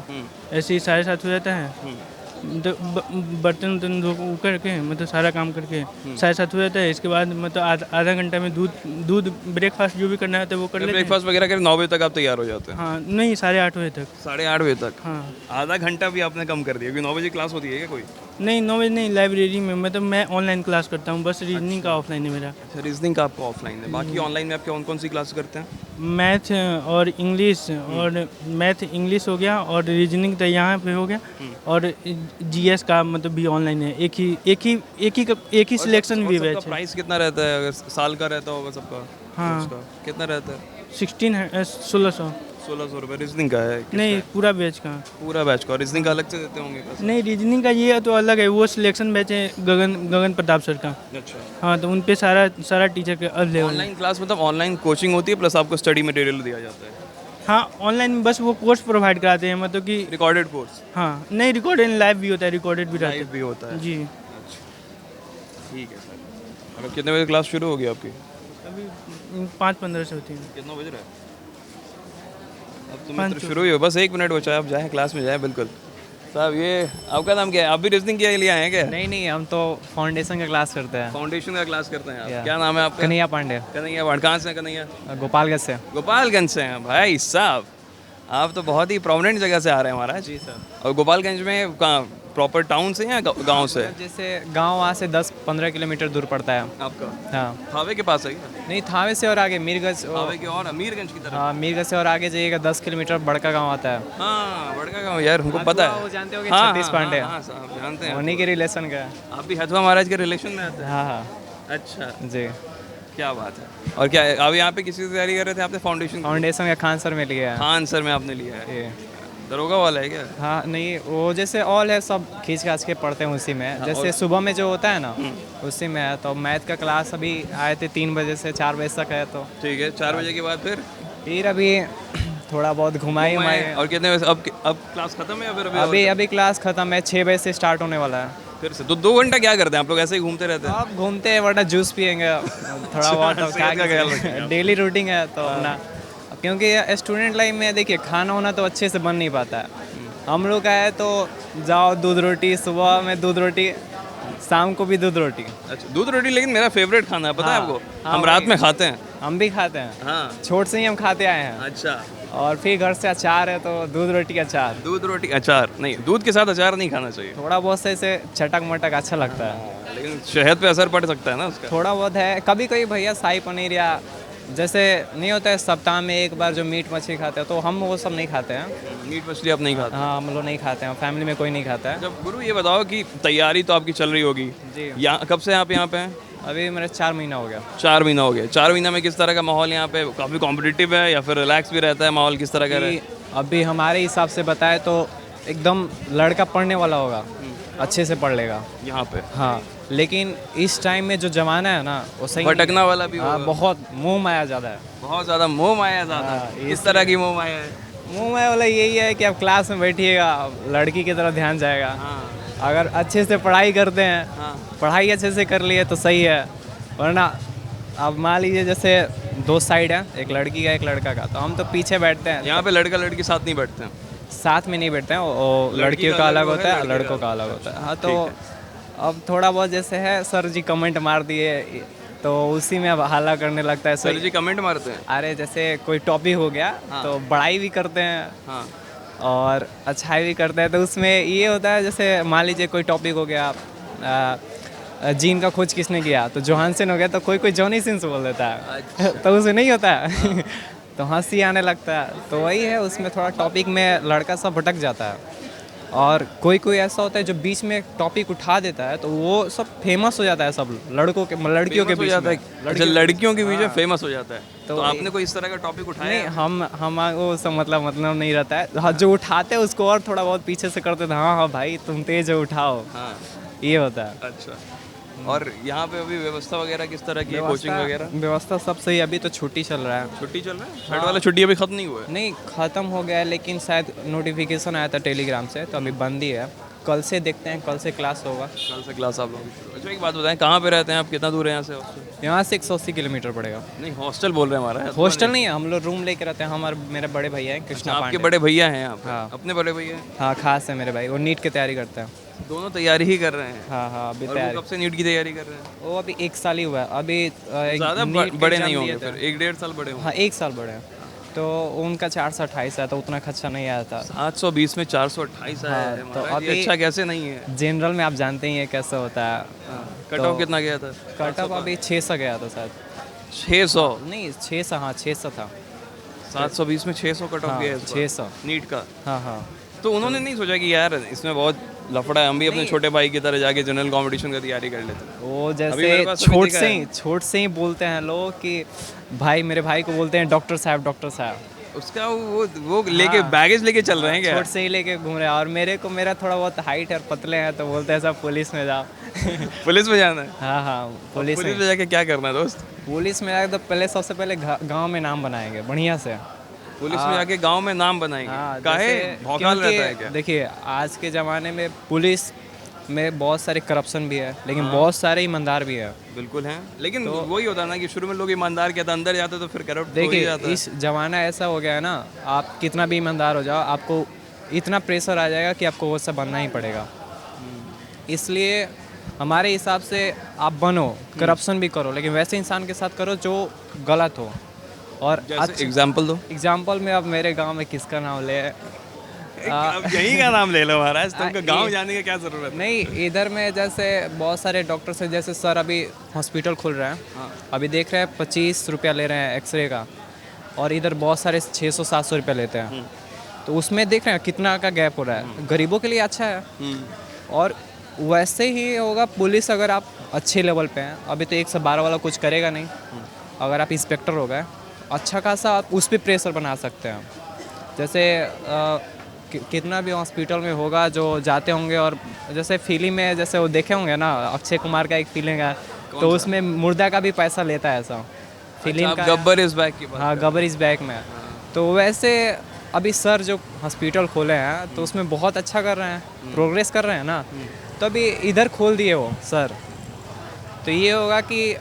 S5: ऐसे ही 7:30 हो जाता है।
S9: बर्तन वर्तन धो वो करके मतलब सारा काम करके 7:30 हो जाता है। इसके बाद मतलब आधा घंटा में दूध ब्रेकफास्ट जो भी करना है तो वो कर लेते हैं।
S1: ब्रेकफास्ट वगैरह कर 9 बजे तक आप तैयार हो जाते हैं?
S9: हाँ नहीं 8:30 बजे तक।
S1: 8:30 बजे तक?
S9: हाँ
S1: आधा घंटा भी आपने कम कर दिया क्योंकि 9 बजे क्लास होती है क्या कोई?
S9: नहीं 9 बजे नहीं, लाइब्रेरी में मतलब मैं ऑनलाइन क्लास करता हूँ, बस रीजनिंग का ऑफलाइन है मेरा।
S1: अच्छा, रीजनिंग का आपका ऑफलाइन है, बाकी ऑनलाइन में आप कौन कौन सी क्लास करते हैं?
S9: मैथ और इंग्लिश, और मैथ इंग्लिश हो गया और रीजनिंग तो यहाँ पे हो गया, और जीएस का मतलब भी ऑनलाइन है। एक ही सिलेक्शन भी है।
S1: प्राइस कितना रहता है अगर साल का रहता होगा सबका?
S9: हाँ।
S1: उसका कितना रहता है?
S9: 1600
S1: 1600 रुपये रीजनिंग का है?
S9: नहीं पूरा बैच का।
S1: पूरा बैच का? रीजनिंग का अलग से देते होंगे?
S9: नहीं रीजनिंग का ये तो अलग है, वो सिलेक्शन बैच है गगन प्रताप सर का।
S1: अच्छा।
S9: हाँ तो उन पे सारा टीचर के लेवल।
S1: ऑनलाइन क्लास मतलब ऑनलाइन कोचिंग होती है प्लस आपको स्टडी मटेरियल दिया जाता है?
S9: हाँ ऑनलाइन बस वो कोर्स प्रोवाइड कराते हैं, मतलब कि
S1: रिकॉर्डेड कोर्स?
S9: हाँ नहीं रिकॉर्डेड लाइव भी होता है, रिकॉर्डेड भी रहता
S1: लाइव भी होता है
S9: है जी।
S1: ठीक है सर। अब कितने बजे क्लास शुरू होगी आपकी?
S9: अभी 5:15 से होती है।
S1: कितना बज रहा है? अब तो मित्र शुरू ही हो, बस 1 मिनट बचा है, आप जाएँ क्लास में जाएँ। बिल्कुल साहब, ये आपका नाम क्या है? आप भी रीजनिंग के लिए आए हैं क्या?
S10: नहीं हम तो फाउंडेशन का क्लास करते हैं।
S1: फाउंडेशन का क्लास करते हैं आप? क्या नाम है आपका?
S10: कन्हैया पांडे।
S1: कन्हैया पांडे। कहाँ से हैं कन्हैया?
S10: गोपालगंज से।
S1: गोपालगंज से हैं भाई साहब, आप तो बहुत ही प्रोमिनेंट जगह से आ रहे हैं महाराज।
S10: जी सर।
S1: और गोपालगंज में कहाँ, प्रॉपर टाउन से या गांव से?
S10: जैसे गांव वहाँ से 10-15 किलोमीटर दूर पड़ता है
S1: आपका।
S10: हाँ।
S1: थावे के पास है क्या?
S10: नहीं थावे से और आगे मीरगंज।
S1: थावे के और मीरगंज की तरफ?
S10: हाँ मीरगंज से और आगे जाइएगा 10 किलोमीटर बड़का गांव आता है।
S1: हाँ बड़का गांव यार, हमको पता है।
S10: वो जानते होगे
S1: हाँ,
S10: सतीश
S1: हाँ,
S10: पांडे?
S1: हाँ, साहब जानते हैं।
S10: उन्हीं के रिलेशन का है।
S1: आप भी हथवा महाराज के रिलेशन में आते हैं?
S10: हाँ।
S1: अच्छा
S10: जी।
S1: क्या बात है। और क्या अब यहाँ पे किसी से तैयारी कर रहे थे आपने? फाउंडेशन
S10: का खान सर में लिया है।
S1: खान सर में आपने लिया है?
S10: ये
S1: दरोगा वाला है क्या?
S10: हाँ नहीं वो जैसे ऑल है, सब खींच खाच के पढ़ते हैं उसी में। जैसे सुबह में जो होता है ना उसी में है। तो मैथ का क्लास अभी आए थे 3 बजे से 4 बजे तक है। तो
S1: ठीक है, 4 बजे के बाद
S10: फिर अभी थोड़ा बहुत घुमाई उमाई।
S1: और कितने बजे अब क्लास खत्म है या फिर
S10: अभी क्लास खत्म है, 6 बजे से स्टार्ट होने वाला है।
S1: फिर से 2 घंटा क्या करते हैं आप लोग? ऐसे ही घूमते रहते हैं?
S10: आप घूमते हैं वरना जूस पियेंगे थोड़ा बहुत। तो
S1: सेहत का ख्याल रखेंगे आप।
S10: डेली रूटीन है तो अपना, क्योंकि स्टूडेंट लाइफ में देखिए खाना होना तो अच्छे से बन नहीं पाता है। हम लोग का है तो जाओ दूध रोटी, सुबह में दूध रोटी, शाम को भी दूध रोटी।
S1: अच्छा, दूध रोटी लेकिन मेरा फेवरेट खाना है, पता है आपको? हम रात में खाते हैं।
S10: हम भी खाते हैं।
S1: हाँ
S10: छोट से ही हम खाते आए हैं।
S1: अच्छा।
S10: और फिर घर से अचार है तो दूध रोटी अचार।
S1: दूध रोटी अचार नहीं, दूध के साथ अचार नहीं खाना चाहिए।
S10: थोड़ा बहुत से ऐसे चटक मटक अच्छा लगता है,
S1: लेकिन सेहत पे असर पड़ सकता है ना उसका।
S10: थोड़ा बहुत है। कभी कभी भैया शाही पनीर या जैसे नहीं होता है सप्ताह में एक बार जो मीट मछली खाते हैं, तो हम वो सब नहीं खाते हैं।
S1: मीट मछली आप नहीं खाते?
S10: हाँ हम लोग नहीं खाते हैं, फैमिली में कोई नहीं खाता है।
S1: जब गुरु ये बताओ कि तैयारी तो आपकी चल रही होगी
S10: जी।
S1: यहाँ कब से आप यहाँ पे हैं?
S10: अभी मेरा 4 महीना हो गया।
S1: 4 महीना हो गया। 4 महीना में किस तरह का माहौल यहाँ पे? काफ़ी कॉम्पिटिटिव है या फिर रिलैक्स भी रहता है माहौल? किस तरह का है?
S10: अभी हमारे हिसाब से बताए तो एकदम लड़का पढ़ने वाला होगा, अच्छे से पढ़ लेगा
S1: यहाँ पे।
S10: हाँ लेकिन इस टाइम में जो जमाना है ना वो सही
S1: भटकना वाला भी
S10: हाँ, बहुत मोह माया ज़्यादा है।
S1: बहुत ज़्यादा मोह माया ज़्यादा है। इस तरह की मोह माया है?
S10: मोह माया वाला यही है कि आप क्लास में बैठिएगा, लड़की की तरफ ध्यान जाएगा। अगर अच्छे से पढ़ाई करते हैं, पढ़ाई अच्छे से कर लिए तो सही है, वरना अब मान लीजिए जैसे 2 साइड है, एक लड़की का एक लड़का का, तो हम तो पीछे बैठते हैं।
S1: यहाँ पे लड़का लड़की साथ नहीं बैठते हैं?
S10: साथ में नहीं बैठते हैं, वो लड़कियों का अलग होता है, लड़कों का अलग होता है। हाँ तो अब थोड़ा बहुत जैसे है, सर जी कमेंट मार दिए तो उसी में अब हल्ला करने लगता है।
S1: सर जी कमेंट मारते हैं?
S10: अरे जैसे कोई टॉपिक हो गया तो बड़ाई भी करते हैं और अच्छाई भी करते हैं। तो उसमें ये होता है जैसे मान लीजिए कोई टॉपिक हो गया, जीन का खोज किसने किया, तो जोहानसन हो गया तो कोई जॉनी सिंस बोल देता है। तो उसे नहीं होता है तो हंसी आने लगता है। तो वही है, उसमें थोड़ा टॉपिक में लड़का सब भटक जाता है। और कोई ऐसा होता है जो बीच में टॉपिक उठा देता है तो वो सब फेमस हो जाता है, सब लड़कियों के बीच में।
S1: अच्छा, लड़कियों के बीच में फेमस हो जाता है। तो आपने कोई इस तरह का टॉपिक उठाया?
S10: नहीं, हम वो सब मतलब नहीं रहता है। हाँ, जो उठाते हैं उसको और थोड़ा बहुत पीछे से करते थे, हाँ भाई तुम तेज हो, उठाओ। हाँ ये होता है।
S1: अच्छा, और यहाँ पे अभी व्यवस्था वगैरह किस तरह की है? कोचिंग वगैरह
S10: व्यवस्था सब सही। अभी तो छुट्टी चल रहा है।
S1: छुट्टी चल रहा है? छठ वाला छुट्टी अभी खत्म नहीं हुआ है?
S10: नहीं खत्म हो गया है, लेकिन शायद नोटिफिकेशन आया था टेलीग्राम से, तो अभी बंद ही है। कल से देखते हैं, कल से क्लास होगा।
S1: कल से क्लास आप लोग। अच्छा एक बात बताएं, कहाँ पे रहते हैं आप? कितना दूर है यहाँ से हॉस्टल?
S10: यहाँ से 180 किलोमीटर पड़ेगा।
S1: नहीं हॉस्टल बोल रहे हैं हमारा।
S10: हॉस्टल नहीं है, हम लोग रूम लेके रहते हैं। हमारे मेरे बड़े भैया हैं कृष्णा पांडे।
S1: आपके बड़े भैया हैं आप?
S10: हाँ।
S1: अपने बड़े भैया?
S10: हाँ खास है मेरे भाई, वो नीट की तैयारी करते हैं।
S1: दोनों तैयारी ही कर रहे हैं।
S10: हाँ हाँ अभी
S1: और वो
S10: तैयारी।
S1: कब से नीट की तैयारी कर रहे हैं?
S10: वो अभी 1 साल ही हुआ है अभी।
S1: ज़्यादा
S10: नीट के
S1: बड़े
S10: एग्जाम
S1: नहीं होंगे
S10: दिए थे।
S1: फिर, 1-1.5 साल बड़े होंगे।
S10: हाँ 1 साल बड़े हैं। तो उनका 428 आया था, उतना खर्चा नहीं आया था।
S1: 720 में 428 आया है
S10: तो
S1: महाराज, ये
S10: अभी-
S1: अच्छा कैसे नहीं है?
S10: जनरल में आप जानते ही हैं कैसे होता है।
S1: कट ऑफ कितना गया था?
S10: कट ऑफ अभी 600 गया था शायद।
S1: 600।
S10: नहीं 600, हाँ 600 था।
S1: 720 में 600 कट ऑफ
S10: हाँ,
S1: गया है इस बार,
S10: 600।
S1: नीट का।
S10: हाँ हाँ
S1: तो उन्होंने नहीं सोचा कि यार इसमें बहुत लफड़ा है, हम भी अपने छोटे भाई की तरह जाके जनरल कंपटीशन का तैयारी कर लेते हैं।
S10: वो
S1: अभी मेरे
S10: जैसे
S1: पास अभी देखा है।
S10: छोट से ही बोलते हैं लोग कि भाई, मेरे भाई को बोलते हैं डॉक्टर साहब, डॉक्टर साहब।
S1: उसका वो लेके बैगेज लेके चल रहे हैं क्या?
S10: छोट से ही लेके घूम रहे हैं। और मेरा थोड़ा बहुत हाइट है, पतले हैं, तो बोलते हैं सब पुलिस में जाओ।
S1: पुलिस में जाना है?
S10: हाँ हाँ पुलिस
S1: पुलिस
S10: में।
S1: में जाके क्या करना है दोस्त?
S10: पुलिस में जाकर तो पहले सबसे पहले गांव में नाम बनाएंगे बढ़िया से।
S1: पुलिस में जाके गांव में नाम बनाएंगे?
S10: हाँ,
S1: काहे
S10: जैसे-
S1: भौकाल
S10: क्योंकि
S1: रहता है क्या?
S10: देखिए आज के ज़माने में पुलिस में बहुत सारे करप्शन भी है, लेकिन बहुत सारे ईमानदार भी है।
S1: बिल्कुल है, लेकिन वही होता है ना कि शुरू में लोग ईमानदार कहता, अंदर जाते तो फिर करप्ट हो ही
S10: देखिए
S1: जाता है।
S10: इस ज़माना ऐसा हो गया है ना, आप कितना भी ईमानदार हो जाओ, आपको इतना प्रेशर आ जाएगा कि आपको वो सब बनना ही पड़ेगा। इसलिए हमारे हिसाब से आप बनो, करप्शन भी करो, लेकिन वैसे इंसान के साथ करो जो गलत हो। और
S1: जैसे एग्जाम्पल दो।
S10: एग्जाम्पल में अब मेरे गांव में किसका नाम ले?
S1: अब यही का नाम ले लो महाराज, तुमको गांव जाने की क्या जरूरत है?
S10: नहीं, इधर में जैसे बहुत सारे डॉक्टर्स हैं, जैसे सर अभी हॉस्पिटल खोल रहे हैं। अभी देख रहे हैं 25 रुपया ले रहे हैं एक्सरे का, और इधर बहुत सारे 600-700 रुपया लेते हैं। तो उसमें देख रहे हैं कितना का गैप हो रहा है। गरीबों के लिए अच्छा है। और वैसे ही होगा पुलिस, अगर आप अच्छे लेवल पे हैं। अभी तो 112 वाला कुछ करेगा नहीं। अगर आप इंस्पेक्टर हो गए, अच्छा खासा आप उस पर प्रेशर बना सकते हैं। जैसे कितना भी हॉस्पिटल में होगा जो जाते होंगे, और जैसे फिल्म में जैसे वो देखे होंगे ना, अक्षय कुमार का एक फिल्म है, तो उसमें मुर्दा का भी पैसा लेता है ऐसा फिल्म
S1: आप
S10: का।
S1: गब्बर इज बैक की बात
S10: हाँ गब्बर इज बैक में। तो वैसे अभी सर जो हॉस्पिटल खोले हैं तो उसमें बहुत अच्छा कर रहे हैं, प्रोग्रेस कर रहे हैं ना। तो अभी इधर खोल दिए वो सर, तो ये होगा कि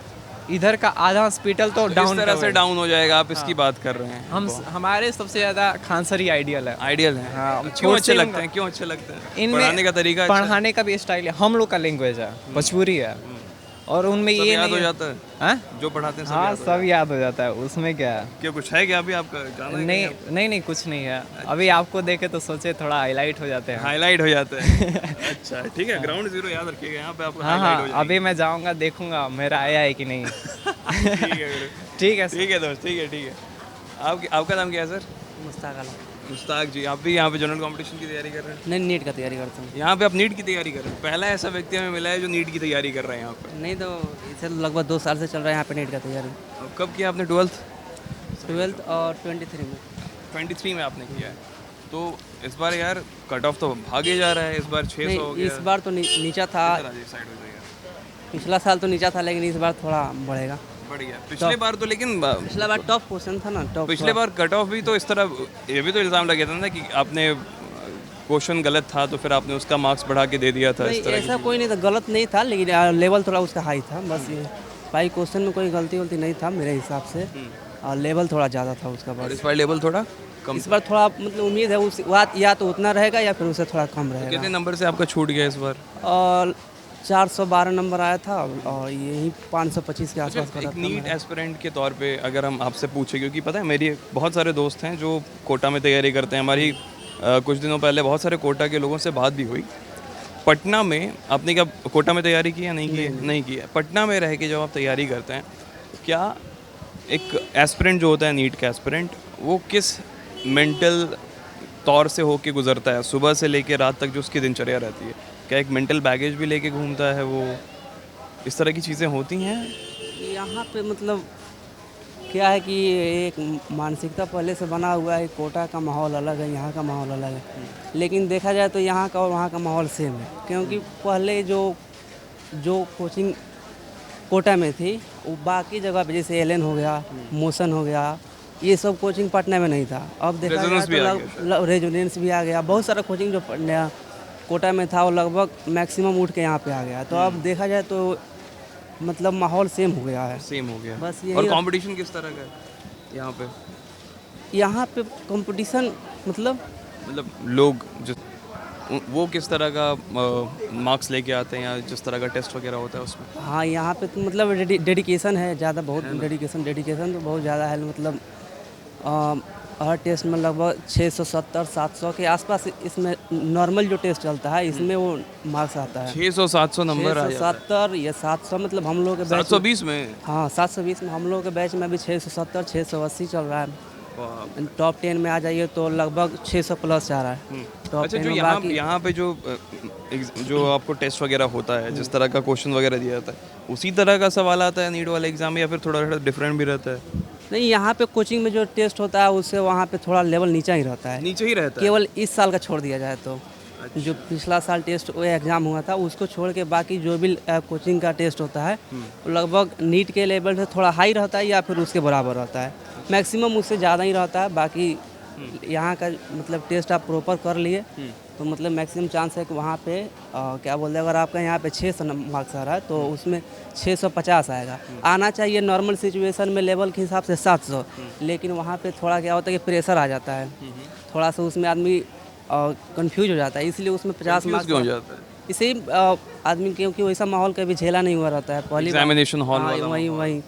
S10: इधर का आधा हॉस्पिटल तो
S1: इस
S10: डाउन
S1: तरह से डाउन हो जाएगा। आप इसकी बात कर रहे हैं।
S10: हमारे सबसे ज़्यादा खान सर ही आइडियल है।
S1: आइडियल है।
S10: हाँ,
S1: क्यों
S10: छोड़
S1: अच्छे
S10: से
S1: लगते हैं? क्यों अच्छे लगते हैं?
S10: इनमें
S1: पढ़ाने का तरीका अच्छा है?
S10: पढ़ाने का भी स्टाइल है, हम लोग का लैंग्वेज है, भोजपुरी है। और उनमें
S1: सब
S10: ये
S1: याद
S10: नहीं
S1: हो
S10: है।
S1: जाता है?
S10: हाँ?
S1: जो पढ़ाते हैं सब
S10: हाँ
S1: याद हो
S10: सब याद हो जाता है, उसमें क्या है।
S1: क्या कुछ है क्या अभी आपका जाना है
S10: नहीं
S1: कहीं
S10: नहीं नहीं कुछ नहीं है। अभी आपको देखे तो सोचे थोड़ा हाईलाइट हो जाते
S1: आप?
S10: हैं।
S1: हाईलाइट हो जाता है। अच्छा ठीक है, ग्राउंड जीरो याद रखिएगा, यहाँ पे आपको
S10: हाँ
S1: हाईलाइट हो
S10: हाँ
S1: जाएगी।
S10: अभी मैं जाऊँगा, देखूंगा मेरा आया है कि नहीं।
S1: ठीक है गुरु।
S10: ठीक है
S1: ठीक है दोस्त, ठीक है ठीक है। आपका नाम क्या है सर?
S2: मुश्ताक आलम।
S1: मुश्ताक जी, आप भी यहाँ पे जनरल कंपटीशन की तैयारी कर रहे हैं?
S2: नहीं, नीट का तैयारी करता हूँ।
S1: यहाँ पे आप नीट की तैयारी कर रहे हैं? पहला ऐसा व्यक्ति हमें मिला है जो नीट की तैयारी कर रहे हैं यहाँ पे।
S2: नहीं तो इसे लगभग 2 साल से चल रहा है यहाँ पे नीट का तैयारी।
S1: अब कब किया आपने 12th?
S2: 12th और 23 में।
S1: 23 में आपने किया है। तो इस बार यार कट ऑफ तो भागे जा रहा है, इस बार 600 हो
S2: नहीं,
S1: गया।
S2: इस बार तो नीचा था।
S1: इधर आ जाइए, साइड हो जाइए।
S2: पिछला साल तो नीचा था, लेकिन इस बार थोड़ा बढ़ेगा।
S1: बढ़ गया। पिछले बार तो लेकिन
S2: पिछला बार टॉप क्वेश्चन था ना, टॉप।
S1: पिछले बार कट ऑफ भी तो इस तरह, ये भी तो इल्ज़ाम लगे था ना कि आपने क्वेश्चन गलत था तो फिर आपने उसका मार्क्स बढ़ा के दे दिया था। इस तरह
S2: ऐसा कोई नहीं था, गलत नहीं था, लेकिन लेवल थोड़ा उसका हाई था बस। ये भाई क्वेश्चन में कोई गलती नहीं था मेरे हिसाब से, और लेवल थोड़ा ज़्यादा था उसका
S1: और
S2: बस।
S1: इस बार लेवल थोड़ा कम।
S2: इस बार थोड़ा मतलब उम्मीद है उस या तो उतना रहेगा या फिर उससे थोड़ा कम रहेगा।
S1: कितने नंबर से आपका छूट गया इस बार?
S2: और 412 नंबर आया था, और यही 525 के आसपास का
S1: एक
S2: था
S1: नीट
S2: मेरा।
S1: एस्पिरेंट के तौर पे अगर हम आपसे पूछें, क्योंकि पता है मेरी बहुत सारे दोस्त हैं जो कोटा में तैयारी करते हैं। हमारी कुछ दिनों पहले बहुत सारे कोटा के लोगों से बात भी हुई। पटना में आपने क्या कोटा में तैयारी की या नहीं की? नहीं की है। पटना में रह के जब आप तैयारी करते हैं, क्या एक एस्पिरेंट जो होता है नीट का एस्पिरेंट, वो किस मेंटल तौर से होके गुजरता है? सुबह से लेके रात तक जो उसकी दिनचर्या रहती है, क्या एक मेंटल बैगेज भी लेके घूमता है वो? इस तरह की चीज़ें होती हैं
S2: यहाँ पे मतलब क्या है कि एक मानसिकता पहले से बना हुआ है। कोटा का माहौल अलग है, यहाँ का माहौल अलग है। लेकिन देखा जाए तो यहाँ का और वहाँ का माहौल सेम है, क्योंकि पहले जो कोचिंग कोटा में थी वो बाकी जगह पे, जैसे एलन हो गया, मोशन हो गया, ये सब कोचिंग पटना में नहीं था। अब देखा
S1: रेजोनेंस भी आ
S2: जाए तो रेजोनेंस भी आ गया। बहुत सारा कोचिंग जो कोटा में था वो लगभग मैक्सिमम उठ के यहाँ पे आ गया। तो अब देखा जाए तो मतलब माहौल सेम हो गया है।
S1: सेम हो गया
S2: बस
S1: और
S2: यही।
S1: कंपटीशन किस तरह का है यहाँ पे?
S2: यहाँ पे कंपटीशन मतलब
S1: लोग जो वो किस तरह का मार्क्स लेके आते हैं या जिस तरह का टेस्ट वगैरह होता है उसमें?
S2: हाँ, यहाँ पे तो मतलब डेडिकेशन है ज़्यादा, बहुत डेडिकेशन तो बहुत ज़्यादा है। मतलब हर टेस्ट में लगभग 670-700 के आसपास इसमें नॉर्मल जो टेस्ट चलता है इसमें वो मार्क्स आता है।
S1: 600-700 नंबर आ जाता है।
S2: 670 या 700, मतलब हम लोग के बैच
S1: 720 में?
S2: हाँ, 720 में। हम लोग के बैच में अभी 670-680 चल रहा है। टॉप 10 में आ जाइए तो लगभग 600 प्लस जा रहा है। टॉप
S1: अच्छा,
S2: 10
S1: जो
S2: में
S1: यहाँ पे जो आपको टेस्ट वगैरह होता है, जिस तरह का क्वेश्चन वगैरह दिया जाता है, उसी तरह का सवाल आता है नीट वाले एग्जाम में, या फिर थोड़ा थोड़ा डिफरेंट भी रहता है?
S2: नहीं, यहाँ पे कोचिंग में जो टेस्ट होता है उससे वहाँ पे थोड़ा लेवल नीचा ही रहता है।
S1: नीचे ही रहता है
S2: केवल इस साल का छोड़ दिया जाए तो। जो पिछला साल टेस्ट वो एग्ज़ाम हुआ था उसको छोड़ के बाकी जो भी कोचिंग का टेस्ट होता है वो लगभग नीट के लेवल से थोड़ा हाई रहता है या फिर उसके बराबर रहता है। मैक्सिमम उससे ज़्यादा ही रहता है। बाकी यहाँ का मतलब टेस्ट आप प्रॉपर कर लिए तो मतलब मैक्सिमम चांस है कि वहाँ पे क्या बोलते हैं, अगर आपका यहाँ पे 600 मार्क्स आ रहा है तो उसमें 650 आएगा। आना चाहिए नॉर्मल सिचुएशन में लेवल के हिसाब से 700, लेकिन वहाँ पे थोड़ा क्या होता है कि प्रेशर आ जाता है, थोड़ा सा उसमें आदमी कंफ्यूज हो जाता है, इसलिए उसमें 50 मार्क्स
S1: क्यों हो जाता है?
S2: इसे आदमी क्योंकि वैसा माहौल कभी झेला नहीं हुआ रहता है। पहली
S1: एग्जामिनेशन हॉल वाला
S2: वही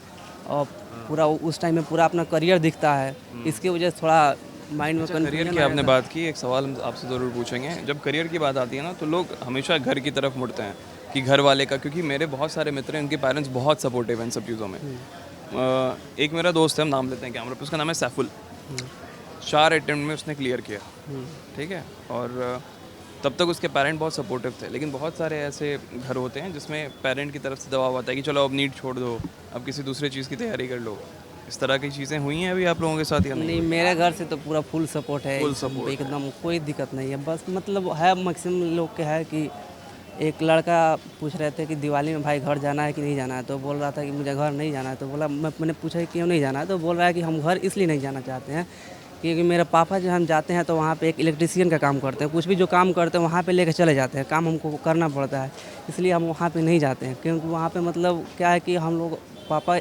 S2: और पूरा उस टाइम में पूरा अपना करियर दिखता है, इसकी वजह से थोड़ा माइंड में
S1: करियर की आपने बात की, एक सवाल हम आपसे ज़रूर पूछेंगे। जब करियर की बात आती है ना तो लोग हमेशा घर की तरफ मुड़ते हैं कि घर वाले का, क्योंकि मेरे बहुत सारे मित्र हैं उनके पेरेंट्स बहुत सपोर्टिव हैं इन सब चीज़ों में। एक मेरा दोस्त है, हम नाम लेते हैं कैमरा पे, उसका नाम है सैफुल। 4 अटेम्प्ट में उसने क्लियर किया, ठीक है, और तब तक उसके पेरेंट बहुत सपोर्टिव थे। लेकिन बहुत सारे ऐसे घर होते हैं जिसमें पेरेंट की तरफ से दबाव आता है कि चलो अब नीट छोड़ दो, अब किसी दूसरे चीज़ की तैयारी कर लो। इस तरह की चीज़ें हुई हैं अभी आप लोगों के साथ या नहीं?
S2: नहीं, मेरे घर से तो पूरा फुल सपोर्ट है,
S1: फुल सपोर्ट,
S2: एकदम कोई दिक्कत नहीं है। बस मतलब है मैक्सिमम लोग के है कि एक लड़का पूछ रहे थे कि दिवाली में भाई घर जाना है कि नहीं जाना है, तो बोल रहा था कि मुझे घर नहीं जाना है। तो बोला, मैंने पूछा क्यों नहीं जाना है, तो बोल रहा है कि हम घर इसलिए नहीं जाना चाहते हैं क्योंकि मेरे पापा जब हम जाते हैं तो वहाँ पे एक इलेक्ट्रिशियन का काम करते हैं, कुछ भी जो काम करते हैं वहाँ पे लेके चले जाते हैं, काम हमको करना पड़ता है, इसलिए हम वहाँ पे नहीं जाते हैं। क्योंकि वहाँ पे मतलब क्या है कि हम लोग पापा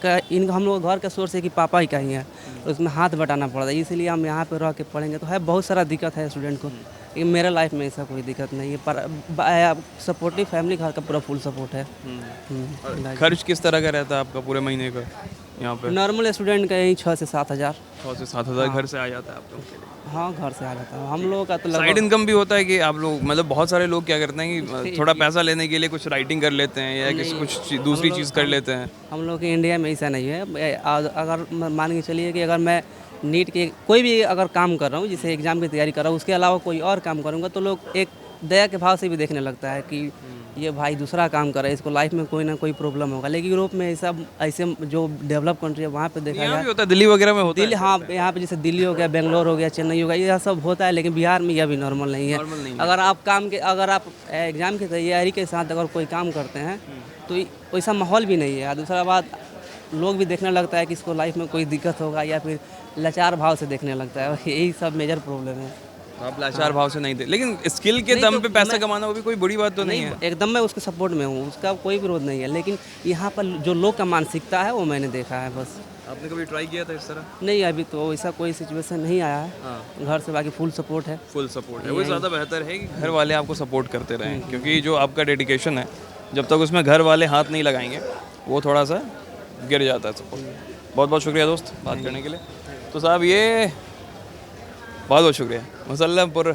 S2: का हम लोग घर का सोर्स है कि पापा ही का ही है, उसमें हाथ बटाना पड़ता है, इसलिए हम यहाँ पे रह के पढ़ेंगे। तो है बहुत सारा दिक्कत है स्टूडेंट को, लेकिन मेरा लाइफ में ऐसा कोई दिक्कत नहीं है। पर सपोर्टिव फैमिली, घर का पूरा फुल सपोर्ट है।
S1: खर्च किस तरह का रहता है आपका पूरे महीने का यहाँ पे?
S2: नॉर्मल स्टूडेंट का यही 6 से 7 हज़ार।
S1: 6 से 7 हज़ार घर से आ जाता है आप लोगों के लिए?
S2: हाँ, घर से आ जाता है हम लोगों का। तो
S1: साइड इनकम भी होता है कि आप लोग, मतलब बहुत सारे लोग क्या करते हैं कि थोड़ा पैसा लेने के लिए कुछ राइटिंग कर लेते हैं या कुछ दूसरी चीज़ कर लेते हैं?
S2: हम लोग के इंडिया में ऐसा नहीं है। अगर मान के चलिए कि अगर मैं नीट के कोई भी अगर काम कर रहा हूँ, जैसे एग्ज़ाम की तैयारी कर रहा हूँ, उसके अलावा कोई और काम करूँगा तो लोग एक दया के भाव से भी देखने लगता है कि ये भाई दूसरा काम कर रहा है, इसको लाइफ में कोई ना कोई प्रॉब्लम होगा। लेकिन यूरोप में ऐसा ऐसे जो डेवलप कंट्री है वहाँ पे देखा जाए,
S1: होता है, दिल्ली वगैरह में होता
S2: है। हाँ, यहाँ पे जैसे दिल्ली हो गया, बेंगलोर हो गया, चेन्नई हो गया, यह सब होता है। लेकिन बिहार में यह भी नॉर्मल नहीं है। अगर आप एग्ज़ाम की तैयारी के साथ अगर कोई काम करते हैं तो वैसा माहौल भी नहीं है। दूसरा बात, लोग भी देखने लगता है कि इसको लाइफ में कोई दिक्कत होगा या फिर लाचार भाव से देखने लगता है। यही सब मेजर प्रॉब्लम है।
S1: आप लाचार भाव से नहीं थे, लेकिन स्किल के दम पे पैसा कमाना वो भी कोई बुरी बात तो नहीं है।
S2: एकदम मैं उसके सपोर्ट में हूँ, उसका कोई विरोध नहीं है। लेकिन यहाँ पर जो लोग का मानसिकता है वो मैंने देखा है बस।
S1: आपने कभी ट्राई किया था इस तरह?
S2: नहीं, अभी तो ऐसा कोई सिचुएशन नहीं आया है घर से। बाकी फुल सपोर्ट है।
S1: फुल सपोर्ट है, वो ज़्यादा बेहतर है कि घर वाले आपको सपोर्ट करते रहें, क्योंकि जो आपका डेडिकेशन है जब तक उसमें घर वाले हाथ नहीं लगाएंगे वो थोड़ा सा गिर जाता है सपोर्ट। बहुत बहुत शुक्रिया दोस्त बात करने के लिए। तो साहब ये बहुत बहुत शुक्रिया। मुसल्लमपुर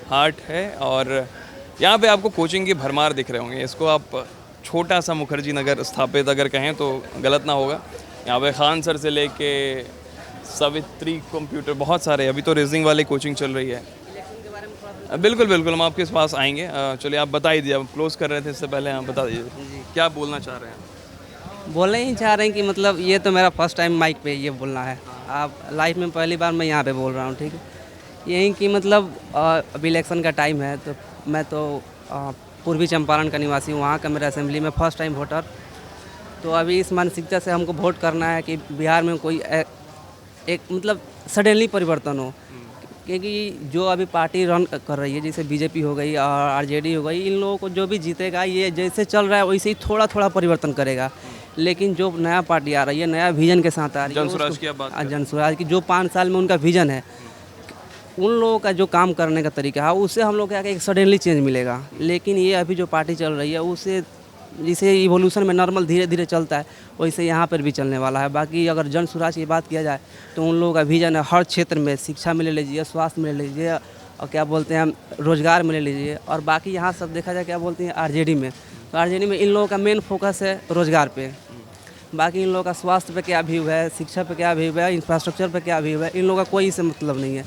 S1: हाट है और यहाँ पे आपको कोचिंग की भरमार दिख रहे होंगे। इसको आप छोटा सा मुखर्जी नगर स्थापित अगर कहें तो गलत ना होगा। यहाँ पे खान सर से लेके सावित्री कंप्यूटर, बहुत सारे, अभी तो रेजिंग वाली कोचिंग चल रही है। बिल्कुल बिल्कुल, हम आपके पास आएंगे। चलिए आप बता ही दीजिए, आप क्लोज कर रहे थे इससे पहले, आप बता दीजिए क्या बोलना चाह रहे हैं।
S2: बोलना ही चाह रहे हैं कि मतलब ये तो मेरा फर्स्ट टाइम माइक पे ये बोलना है। आप लाइफ में पहली बार मैं यहाँ पे बोल रहा हूँ, ठीक है। यही कि मतलब अभी इलेक्शन का टाइम है, तो मैं तो पूर्वी चंपारण का निवासी हूँ, वहाँ का मेरा असेंबली में फर्स्ट टाइम वोटर। तो अभी इस मानसिकता से हमको वोट करना है कि बिहार में कोई एक मतलब सडनली परिवर्तन हो। क्योंकि जो अभी पार्टी रन कर रही है, जैसे बीजेपी हो गई और आरजेडी हो गई, इन लोगों को जो भी जीतेगा ये जैसे चल रहा है वैसे ही थोड़ा थोड़ा परिवर्तन करेगा। लेकिन जो नया पार्टी आ रही है, नया विजन के साथ आ रही है,
S1: जनसुराज की बात,
S2: जनसुराज की जो 5 साल में उनका विजन है, उन लोगों का जो काम करने का तरीका है उससे हम लोग क्या एक सडनली चेंज मिलेगा। लेकिन ये अभी जो पार्टी चल रही है उससे जिसे इवोल्यूशन में नॉर्मल धीरे धीरे चलता है वैसे यहाँ पर भी चलने वाला है। बाकी अगर जन स्वराज की बात किया जाए तो उन लोगों का विजन है हर क्षेत्र में, शिक्षा में ले लीजिए, स्वास्थ्य में ले लीजिए और क्या बोलते हैं रोजगार में ले लीजिए। और बाकी यहाँ सब देखा जाए क्या बोलते हैं आरजेडी में, तो आरजेडी में इन लोगों का मेन फोकस है रोजगार पे। बाकी इन लोगों का स्वास्थ्य पे क्या व्यू है, शिक्षा पे क्या व्यू है, इंफ्रास्ट्रक्चर पे क्या व्यू है, इन लोगों का कोई इससे मतलब नहीं है।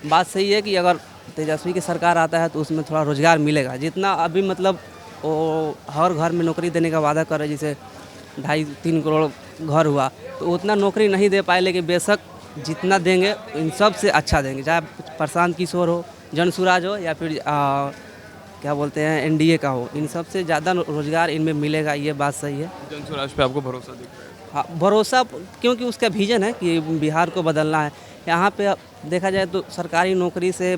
S2: बात सही है कि अगर तेजस्वी की सरकार आता है तो उसमें थोड़ा रोजगार मिलेगा। जितना अभी मतलब वो हर घर में नौकरी देने का वादा कर रहे, जैसे 2.5-3 करोड़ घर हुआ, तो उतना नौकरी नहीं दे पाए, लेकिन बेशक जितना देंगे इन सब से अच्छा देंगे। चाहे प्रशांत किशोर हो, जन स्वराज हो या फिर क्या बोलते हैं एनडीए का हो, इन सब से ज़्यादा रोजगार इनमें मिलेगा, ये बात सही है।
S1: जन स्वराज पे आपको भरोसा दिख रहा है?
S2: हाँ, भरोसा, क्योंकि उसका विजन है कि बिहार को बदलना है। यहाँ पे देखा जाए तो सरकारी नौकरी से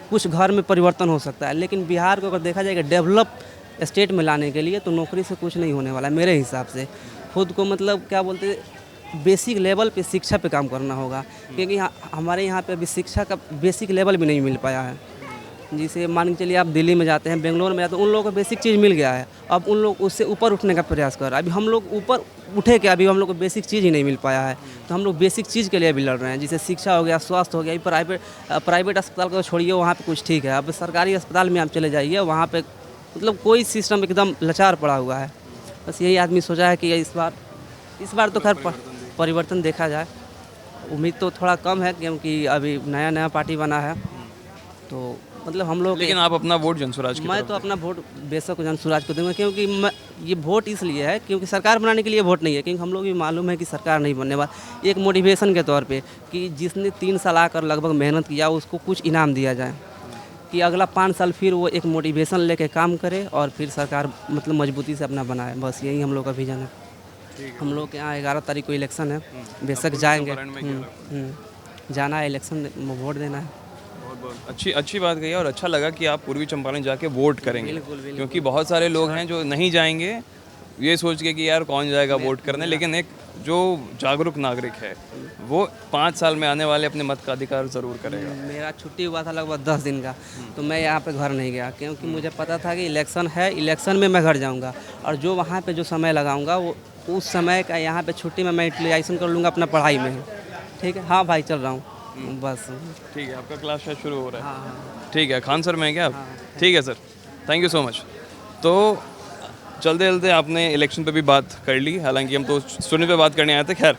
S2: कुछ घर में परिवर्तन हो सकता है, लेकिन बिहार को अगर देखा जाए कि डेवलप स्टेट में लाने के लिए तो नौकरी से कुछ नहीं होने वाला है मेरे हिसाब से। खुद को मतलब क्या बोलते बेसिक लेवल पे शिक्षा पे काम करना होगा, क्योंकि हमारे यहाँ पे अभी शिक्षा का बेसिक लेवल भी नहीं मिल पाया है। जिसे मान के चलिए आप दिल्ली में जाते हैं, बेंगलोर में जाते हैं, उन लोगों को बेसिक चीज़ मिल गया है, अब उन लोग उससे ऊपर उठने का प्रयास कर रहे हैं। अभी हम लोग ऊपर उठे क्या, अभी हम लोग को बेसिक चीज़ ही नहीं मिल पाया है, तो हम लोग बेसिक चीज़ के लिए भी लड़ रहे हैं। जैसे शिक्षा हो गया, स्वास्थ्य हो गया, प्राइवेट अस्पताल को छोड़िए, वहाँ पे कुछ ठीक है। अब सरकारी अस्पताल में आप चले जाइए, वहाँ पे मतलब कोई सिस्टम एकदम लाचार पड़ा हुआ है। बस यही आदमी सोचा है कि इस बार तो खैर परिवर्तन देखा जाए। उम्मीद तो थोड़ा कम है क्योंकि अभी नया पार्टी बना है, तो मतलब हम लोग।
S1: लेकिन आप अपना वोट जन स्वराज की
S2: मैं तो अपना वोट बेशक जन स्वराज को दूंगा, क्योंकि ये वोट इसलिए है क्योंकि सरकार बनाने के लिए वोट नहीं है, क्योंकि हम लोग भी मालूम है कि सरकार नहीं बनने वाला। एक मोटिवेशन के तौर पे कि जिसने 3 साल आकर लगभग मेहनत किया उसको कुछ इनाम दिया जाए, कि अगला 5 साल फिर वो एक मोटिवेशन लेके काम करे और फिर सरकार मतलब मजबूती से अपना बनाए। बस यही हम लोग का विजन है। हम लोग के यहाँ 11 तारीख को इलेक्शन है, बेशक जाएंगे। जाना है इलेक्शन, वोट देना है।
S1: बहुत अच्छी बात कही और अच्छा लगा कि आप पूर्वी चंपारण जाके वोट करेंगे। बिल्कुल। क्योंकि बहुत सारे लोग हैं जो नहीं जाएंगे ये सोच के कि यार कौन जाएगा वोट करने, लेकिन एक जो जागरूक नागरिक है वो 5 साल में आने वाले अपने मत का अधिकार ज़रूर करेगा।
S2: मेरा छुट्टी हुआ था लगभग 10 दिन का, तो मैं यहाँ पे घर नहीं गया क्योंकि मुझे पता था कि इलेक्शन है, इलेक्शन में मैं घर जाऊँगा और जो वहाँ पे जो समय लगाऊँगा वो उस समय का यहाँ पे छुट्टी में मैं यूटिलाइजेशन कर लूँगा अपना पढ़ाई में। ठीक है, हाँ भाई चल रहा हूँ बस।
S1: ठीक है, आपका क्लास शायद शुरू हो रहा है।
S2: हाँ।
S1: ठीक है, खान सर में क्या आप? ठीक है sir, thank you so much. तो चलते चलते आपने इलेक्शन पे भी बात कर ली, हालांकि हम तो स्टूडेंट पे बात करने आए थे। खैर,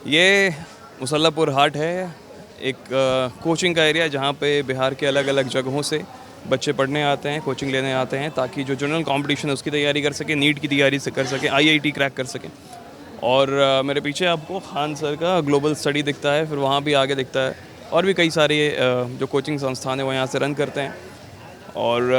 S1: ये मुसल्लापुर हाट है, एक कोचिंग का एरिया जहाँ पे बिहार के अलग अलग जगहों से बच्चे पढ़ने आते हैं, कोचिंग लेने आते हैं, ताकि जो जनरल कंपटीशन है उसकी तैयारी कर सके, नीट की तैयारी से कर सके, IIT क्रैक कर सकें। और मेरे पीछे आपको खान सर का ग्लोबल स्टडी दिखता है, फिर वहाँ भी आगे दिखता है, और भी कई सारे जो कोचिंग संस्थान है वो यहाँ से रन करते हैं। और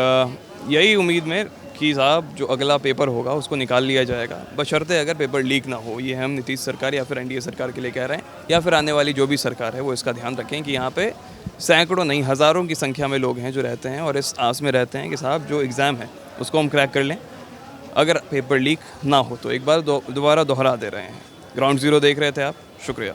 S1: यही उम्मीद में कि साहब जो अगला पेपर होगा उसको निकाल लिया जाएगा, बशर्ते अगर पेपर लीक ना हो। ये हम नीतीश सरकार या फिर NDA सरकार के लिए कह रहे हैं, या फिर आने वाली जो भी सरकार है वो इसका ध्यान रखें कि यहाँ पे सैकड़ों नहीं हज़ारों की संख्या में लोग हैं जो रहते हैं और इस आस में रहते हैं कि साहब जो एग्ज़ाम है उसको हम क्रैक कर लें, अगर पेपर लीक ना हो तो। एक बार दोबारा दोहरा दे रहे हैं। ग्राउंड ज़ीरो देख रहे थे आप, शुक्रिया।